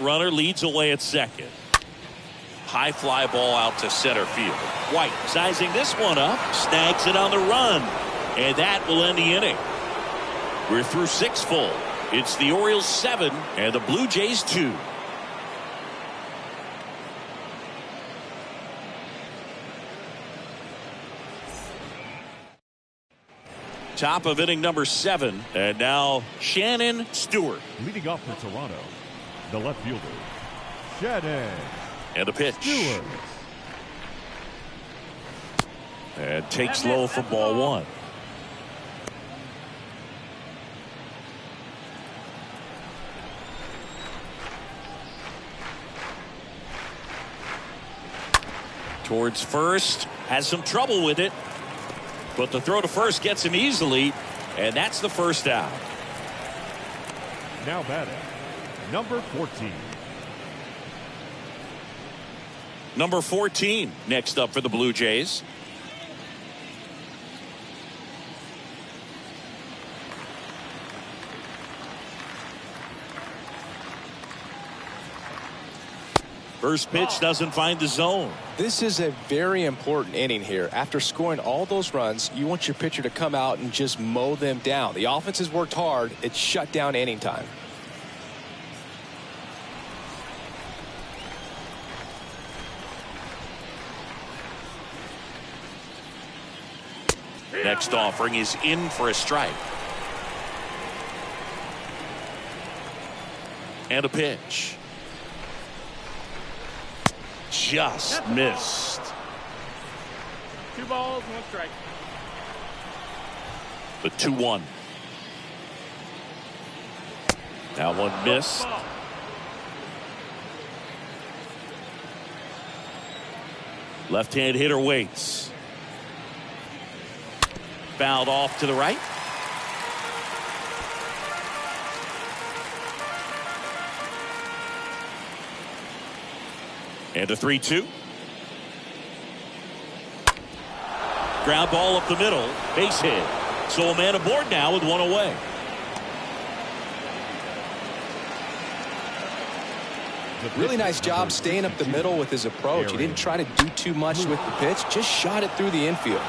Runner leads away at second. High fly ball out to center field. White sizing this one up, snags it on the run, and that will end the inning. We're through 6 full. It's the Orioles 7 and the Blue Jays 2. Top of inning number 7, and now Shannon Stewart. Leading off for Toronto, the left fielder, Shannon And the pitch. Stewart. And takes low for ball 1. Towards first, has some trouble with it, but the throw to first gets him easily, and that's the first out. Now batting, number 14. Number 14 next up for the Blue Jays. First pitch doesn't find the zone. This is a very important inning here. After scoring all those runs, you want your pitcher to come out and just mow them down. The offense has worked hard. It's shut down inning time. Next offering is in for a strike. And a pitch. Just missed. 2 balls, 1 strike. The 2-1. That one missed. Ball. Left-hand hitter waits. Fouled off to the right. And a 3-2. Ground ball up the middle. Base hit. So a man aboard now with 1 away. Really nice job staying up the middle with his approach. He didn't try to do too much with the pitch. Just shot it through the infield.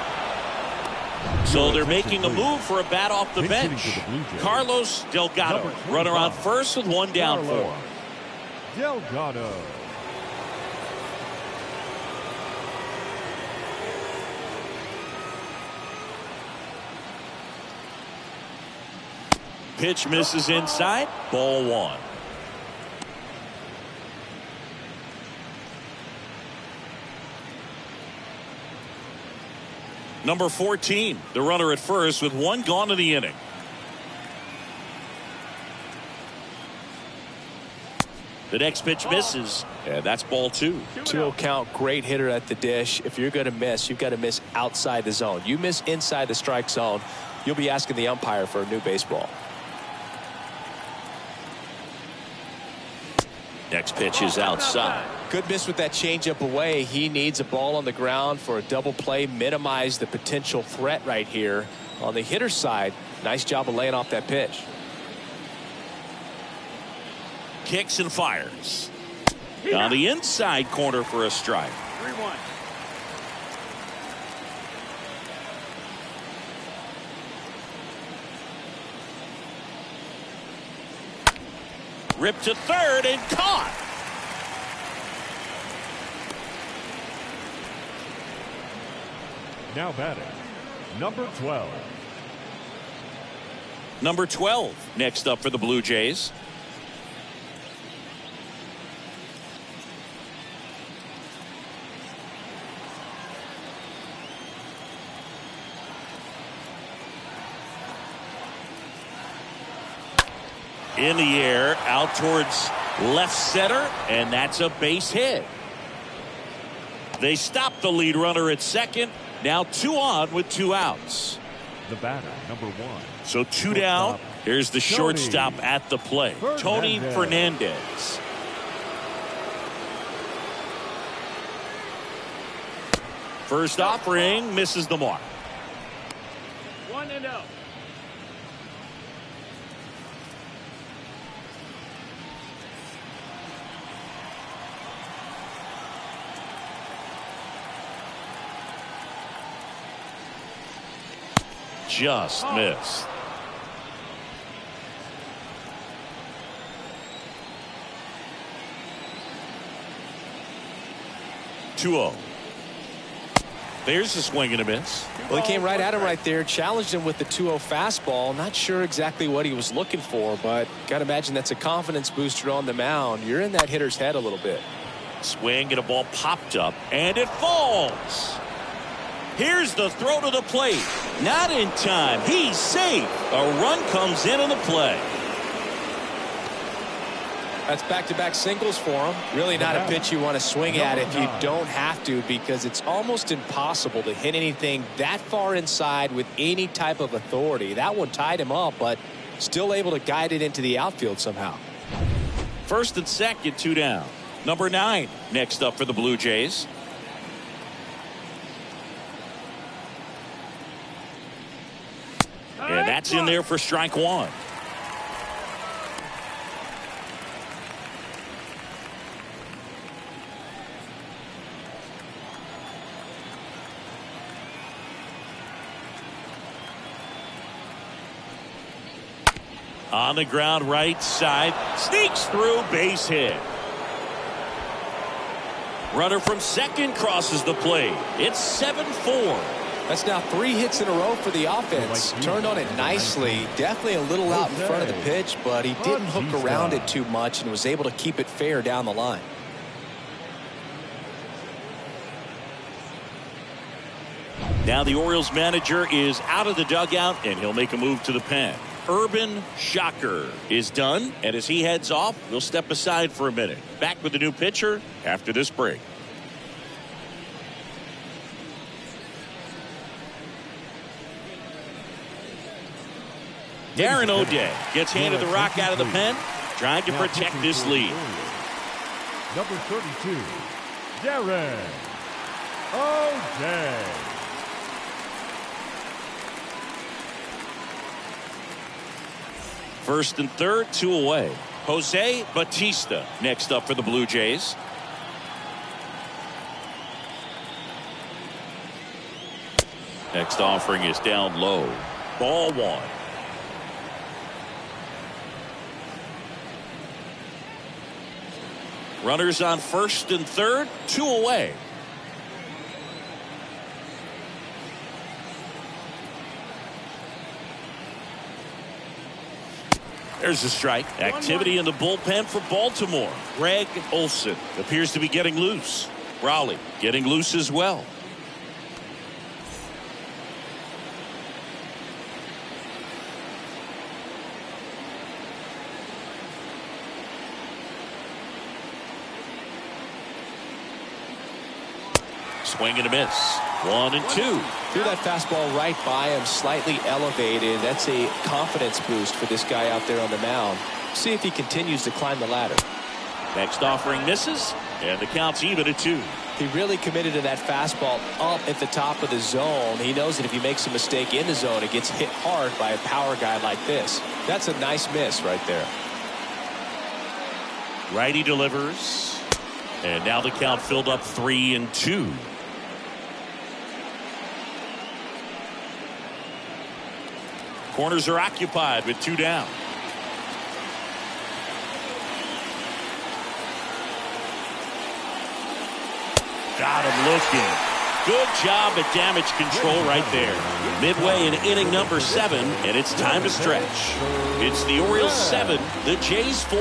So they're making a move for a bat off the bench. Carlos Delgado, runner on first with 1 down for him. Delgado. Pitch misses inside. Ball 1. Number 14, the runner at first with 1 gone in the inning. The next pitch misses, and that's ball 2. 2-0 count, great hitter at the dish. If you're going to miss, you've got to miss outside the zone. You miss inside the strike zone, you'll be asking the umpire for a new baseball. Next pitch is outside. Good miss with that changeup away. He needs a ball on the ground for a double play. Minimize the potential threat right here on the hitter's side. Nice job of laying off that pitch. Kicks and fires. On the inside corner for a strike. 3-1. Ripped to third and caught. Now batting, number 12. Number 12 next up for the Blue Jays. In the air, out towards left center, and that's a base hit. They stop the lead runner at second. Now 2 on with 2 outs. The batter, number 1. So 2 down. Here's the shortstop at the plate, Tony Fernandez. First offering misses the mark. 1-0. Just missed. Two-0. There's a swing and a miss. Well, he came right at him right there, challenged him with the 2-0 fastball. Not sure exactly what he was looking for, but got to imagine that's a confidence booster on the mound. You're in that hitter's head a little bit. Swing and a ball popped up, and it falls. Here's the throw to the plate. Not in time. He's safe. A run comes in on the play. That's back-to-back singles for him. Really not a pitch you want to swing at if you don't have to, because it's almost impossible to hit anything that far inside with any type of authority. That one tied him up, but still able to guide it into the outfield somehow. First and second, 2 down. Number 9 next up for the Blue Jays. And that's in there for strike 1. On the ground, right side, sneaks through, base hit. Runner from second crosses the plate. It's 7-4. That's now 3 hits in a row for the offense. Turned on it nicely. Definitely a little out in front of the pitch, but he didn't hook around it too much and was able to keep it fair down the line. Now the Orioles manager is out of the dugout, and he'll make a move to the pen. Urban Shocker is done, and as he heads off, we'll step aside for a minute. Back with the new pitcher after this break. Darren O'Day gets handed the rock out of the pen, trying to protect this lead. Number 32, Darren O'Day. First and third, 2 away. Jose Bautista next up for the Blue Jays. Next offering is down low. Ball 1. Runners on first and third, 2 away. There's a strike. Activity in the bullpen for Baltimore. Greg Olson appears to be getting loose. Raleigh getting loose as well. Swing and a miss. 1 and 2. Threw that fastball right by him, slightly elevated. That's a confidence boost for this guy out there on the mound. See if he continues to climb the ladder. Next offering misses, and the count's even at 2. He really committed to that fastball up at the top of the zone. He knows that if he makes a mistake in the zone, it gets hit hard by a power guy like this. That's a nice miss right there. Righty delivers, and now the count filled up 3-2. Corners are occupied with 2 down. Got him looking. Good job at damage control right there. Midway in inning number 7, and it's time to stretch. It's the Orioles 7, the Jays 4.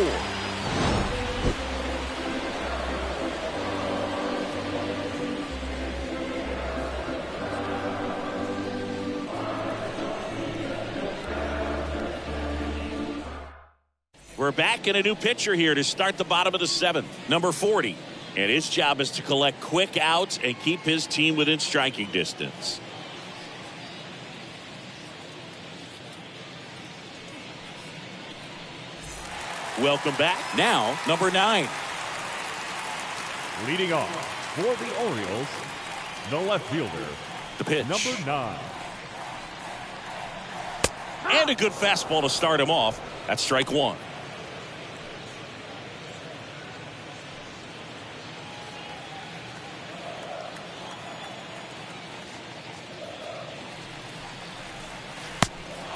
We're back in a new pitcher here to start the bottom of the 7th, number 40. And his job is to collect quick outs and keep his team within striking distance. Welcome back. Now, number 9. Leading off for the Orioles, the left fielder, The pitch. number 9. And a good fastball to start him off. That's strike 1.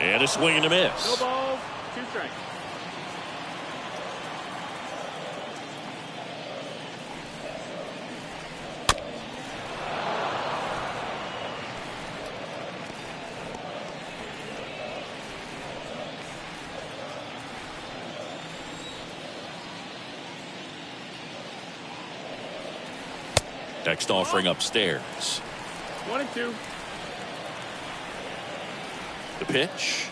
And a swing and a miss. No balls, 2 strikes. Next offering upstairs. 1-2. The pitch.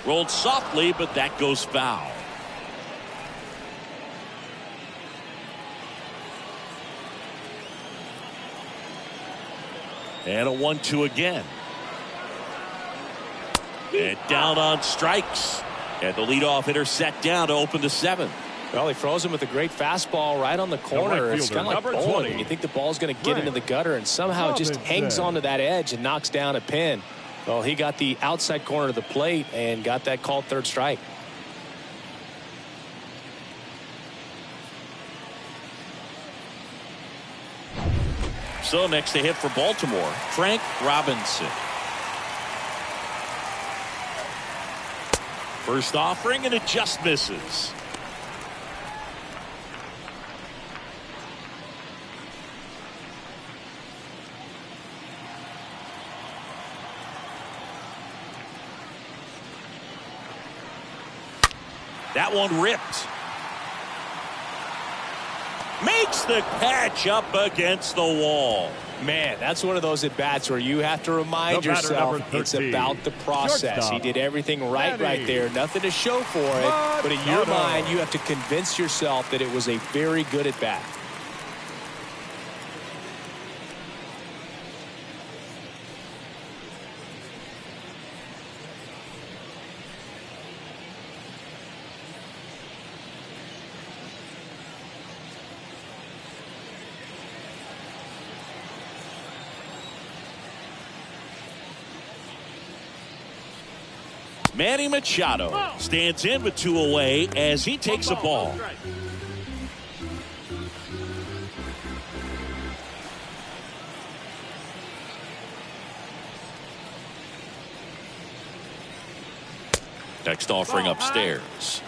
Rolled softly, but that goes foul. And a 1-2 again. And down on strikes. And the leadoff hitter set down to open the 7th. Well, he throws him with a great fastball right on the corner. right It's fielder, kind of like number bowling. 20. You think the ball's going to get into the gutter, and somehow it just hangs Robinson. onto that edge and knocks down a pin. Well, he got the outside corner of the plate and got that called third strike. So next to hit for Baltimore, Frank Robinson. First offering, and it just misses. That one ripped. Makes the catch up against the wall. Man, that's one of those at-bats where you have to remind The batter, yourself number it's 13, about the process. shortstop, He did everything right Manny. there. Nothing to show for it. But in your Machado. mind, you have to convince yourself that it was a very good at-bat. Manny Machado stands in with 2 away as he takes a ball. Next offering upstairs.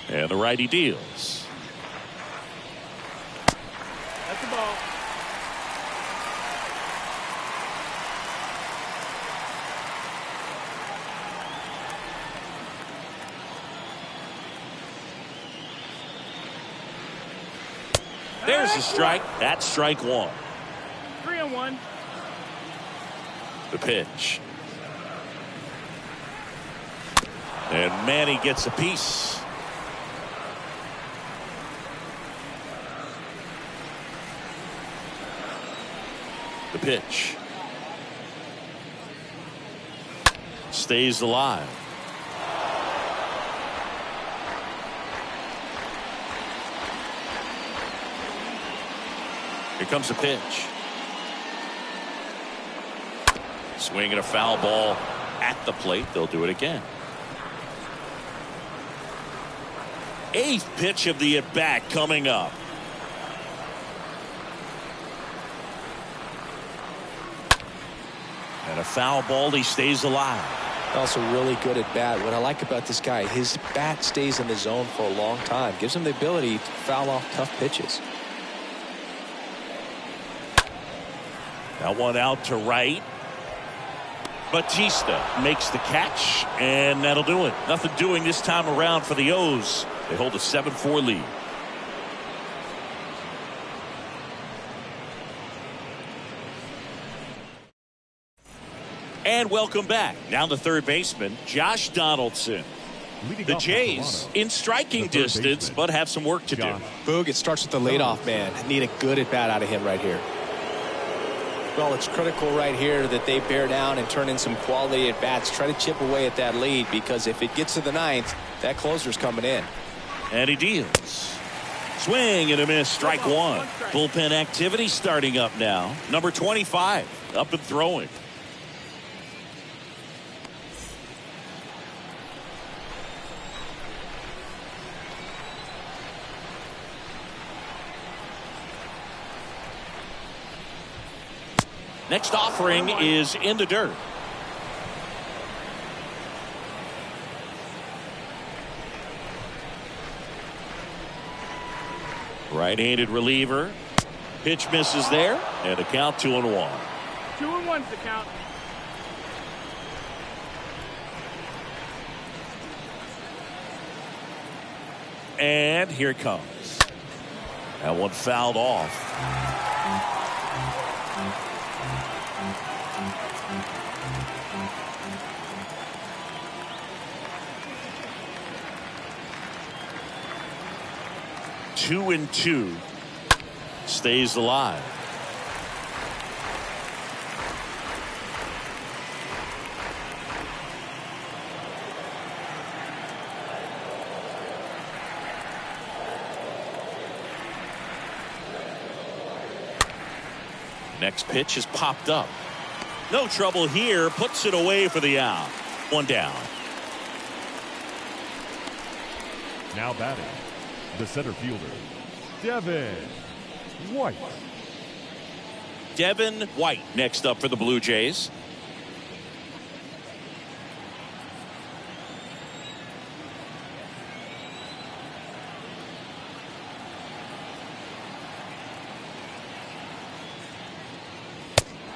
And the righty deals. That's the ball. There's a strike. That's strike 1. 3-1. The pitch. And Manny gets a piece. The pitch. Stays alive. Here comes the pitch. Swinging a foul ball at the plate. They'll do it again. Eighth pitch of the at-bat coming up. And a foul ball. He stays alive. Also really good at bat. What I like about this guy, his bat stays in the zone for a long time. Gives him the ability to foul off tough pitches. That one out to right. Batista makes the catch, and that'll do it. Nothing doing this time around for the O's. They hold a 7-4 lead. And welcome back. Now the third baseman, Josh Donaldson. The Jays in striking distance, but have some work to do. Boog, it starts with the leadoff man. Need a good at bat out of him right here. Well, it's critical right here that they bear down and turn in some quality at bats. Try to chip away at that lead, because if it gets to the ninth, that closer's coming in. And he deals. Swing and a miss. Strike one. Bullpen activity starting up now. Number 25 up and throwing. Next offering is in the dirt. Right-handed reliever. Pitch misses there, and a count 2-1. 2-1's the count. And here it comes. That one fouled off. Two and two. Stays alive. Next pitch is popped up. No trouble here. Puts it away for the out. One down. Now batting, the center fielder, Devin White. Devin White next up for the Blue Jays.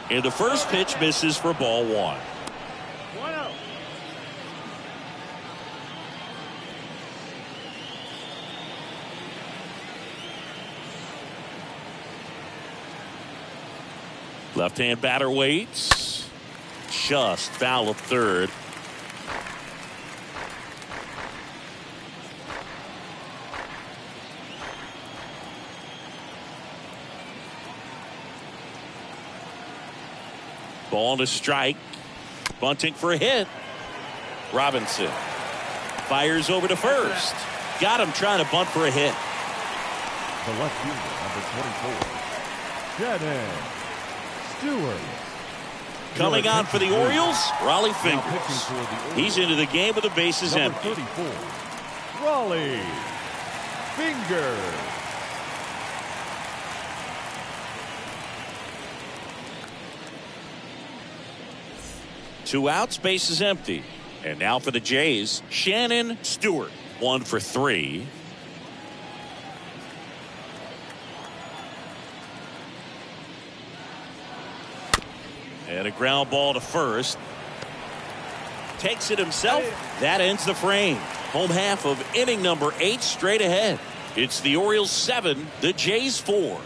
And the first pitch misses for ball one. 1-0. Left-hand batter waits. Just foul of third. Ball to strike. Bunting for a hit. Robinson fires over to first. Got him trying to bunt for a hit. The left fielder, number 24, Shannon Stewart. Coming on for the Orioles, Raleigh Now pitching Fingers. for the Orioles, He's into the game with the bases number empty. 34, Raleigh Fingers. Two outs, bases empty. And now for the Jays, Shannon Stewart. 1 for 3. And a ground ball to first. Takes it himself. That ends the frame. Home half of inning number 8 straight ahead. It's the Orioles 7, the Jays 4.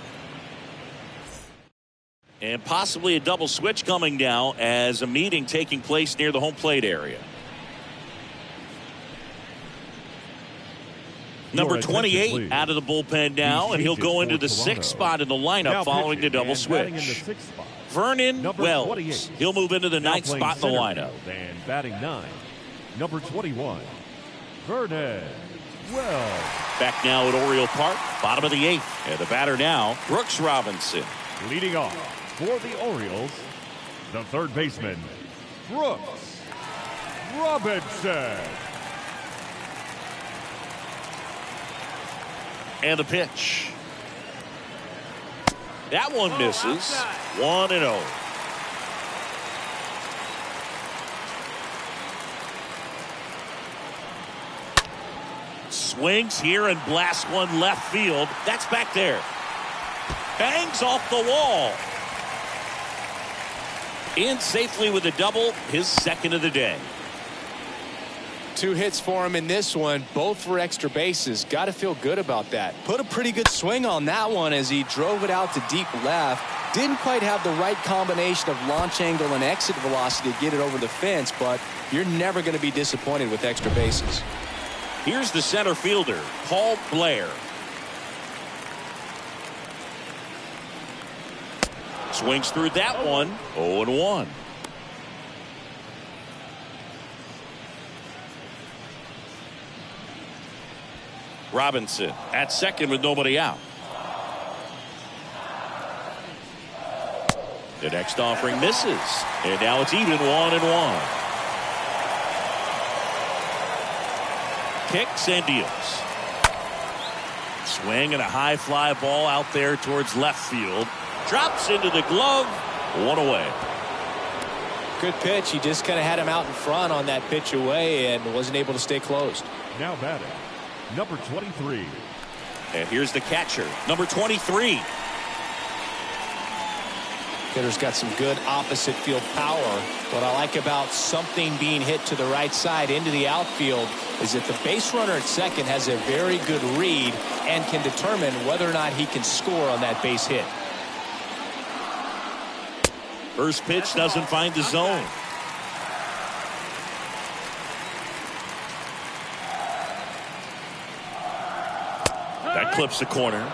And possibly a double switch coming now as a meeting taking place near the home plate area. Number 28 out of the bullpen now, and he'll go into the 6th spot in the lineup following the double switch. In the 6th spot, Vernon Number Wells. 28. He'll move into the Now ninth playing spot in the center lineup. field and batting 9, number 21, Vernon Wells. Back now at Oriole Park, bottom of the 8th. And the batter now, Brooks Robinson. Leading off for the Orioles, the third baseman, Brooks Robinson. And the pitch. That one misses. 1-0. Swings here and blasts one left field. That's back there. Bangs off the wall. In safely with a double, his second of the day. 2 hits for him in this one, both for extra bases. Got to feel good about that. Put a pretty good swing on that one as he drove it out to deep left. Didn't quite have the right combination of launch angle and exit velocity to get it over the fence, but you're never going to be disappointed with extra bases. Here's the center fielder, Paul Blair. Swings through that one. 0-1. Robinson at second with nobody out. The next offering misses. And now it's even 1-1. Kicks and deals. Swing and a high fly ball out there towards left field. Drops into the glove. 1 away. Good pitch. He just kind of had him out in front on that pitch away and wasn't able to stay closed. Now batting, number 23. And here's the catcher, number 23. Hitter's got some good opposite field power. What I like about something being hit to the right side into the outfield is that the base runner at second has a very good read and can determine whether or not he can score on that base hit. First pitch doesn't find the zone. That clips the corner.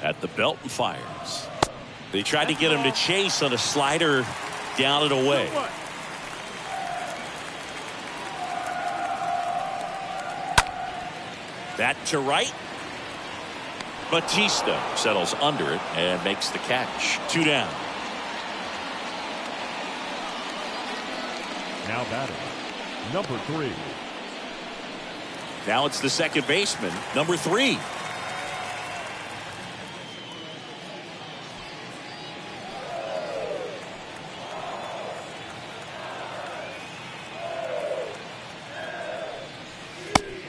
At the belt and fires. They tried to get him to chase on a slider down and away. That to right. Batista settles under it and makes the catch. 2 down. Now batting, number 3. Now it's the second baseman, number 3.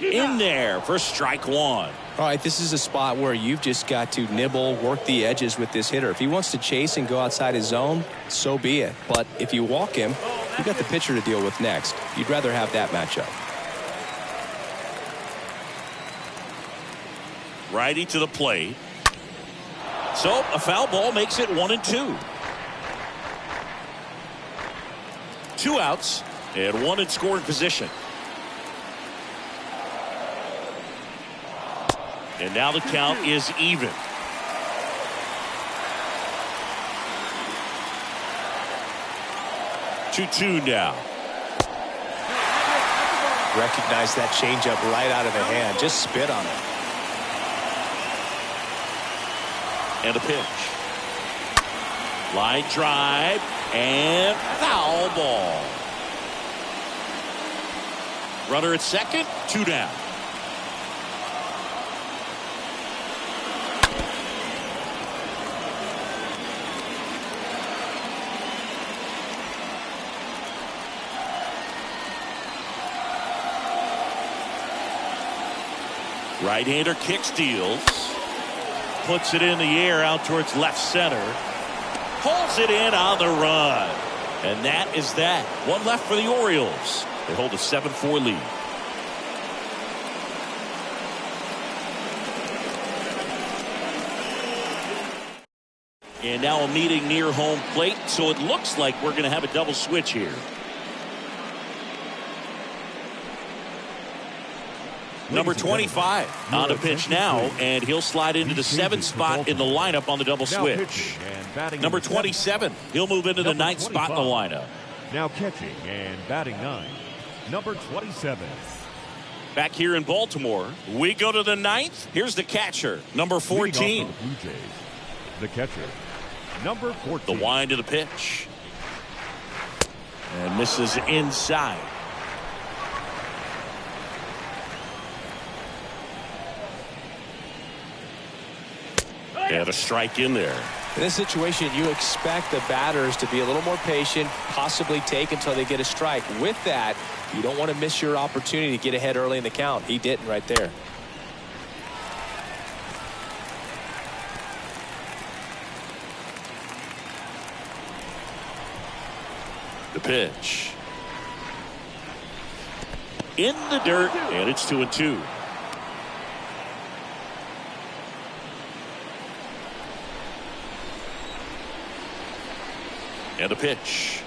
In there for strike 1. All right, this is a spot where you've just got to nibble, work the edges with this hitter. If he wants to chase and go outside his zone, so be it. But if you walk him, you've got the pitcher to deal with next. You'd rather have that matchup. Righty to the plate. So a foul ball makes it 1-2. 2 outs and 1 in scoring position. And now the count is even. Two now. Recognize that changeup right out of the hand. Just spit on it. And a pitch. Line drive and foul ball. Runner at second, 2 down. Right-hander kicks, deals. Puts it in the air out towards left center. Pulls it in on the run. And that is that. 1 left for the Orioles. They hold a 7-4 lead. And now a meeting near home plate, so it looks like we're going to have a double switch here. Number 25 on the pitch now, and he'll slide into the 7th spot in the lineup on the double switch. Number 27, he'll move into the 9th spot in the lineup. Now catching and batting 9, number 27. Back here in Baltimore, we go to the 9th. Here's the catcher, number 14. The Blue Jays, the catcher, number 14. The wind of the pitch. And misses inside. And a strike in there. In this situation, you expect the batters to be a little more patient, possibly take until they get a strike. With that, you don't want to miss your opportunity to get ahead early in the count. He didn't right there. The pitch. In the dirt, and it's 2-2. And the pitch.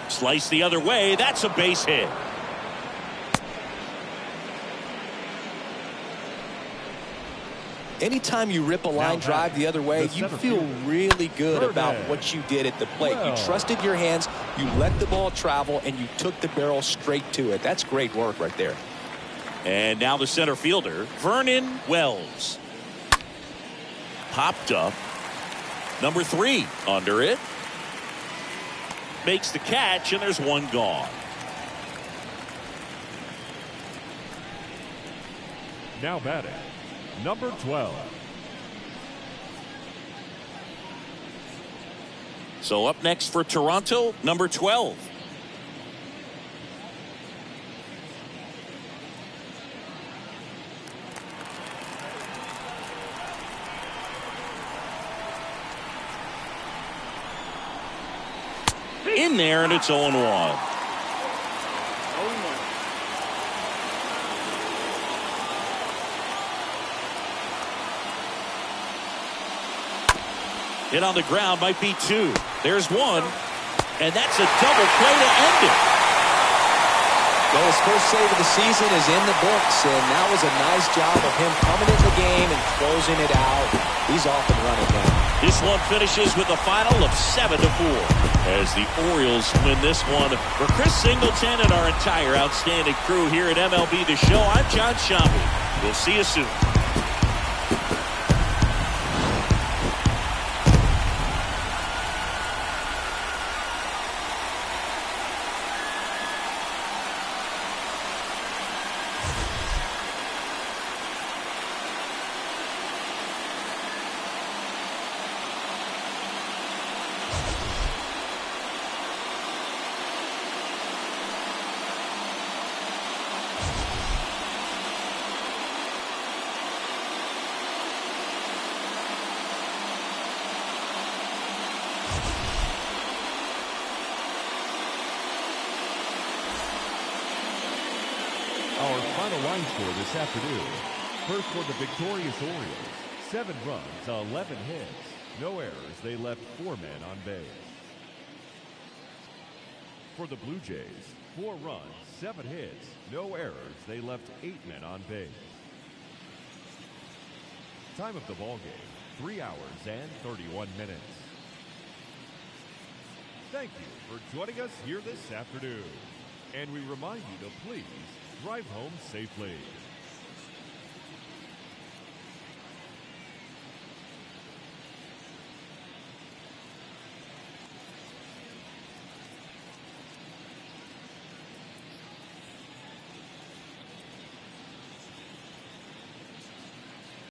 Slice the other way. That's a base hit. Anytime you rip a line drive the other way, you feel really good about what you did at the plate. You trusted your hands, you let the ball travel, and you took the barrel straight to it. That's great work right there. And now the center fielder, Vernon Wells. Popped up. Number 3 under it. Makes the catch, and there's one gone. Now batting, number 12. So up next for Toronto, number 12. In there, and it's 0-1. 0-1. Hit on the ground, might be 2. There's 1, and that's a double play to end it. Well, his first save of the season is in the books, and that was a nice job of him coming in the game and closing it out. He's off and running now. This one finishes with a final of 7-4 as the Orioles win this one. For Chris Singleton and our entire outstanding crew here at MLB The Show, I'm John Shambi. We'll see you soon. Our final line score this afternoon. First for the victorious Orioles, 7 runs, 11 hits, no errors. They left 4 men on base. For the Blue Jays, 4 runs, 7 hits, no errors. They left 8 men on base. Time of the ball game, 3 hours and 31 minutes. Thank you for joining us here this afternoon. And we remind you to please drive home safely.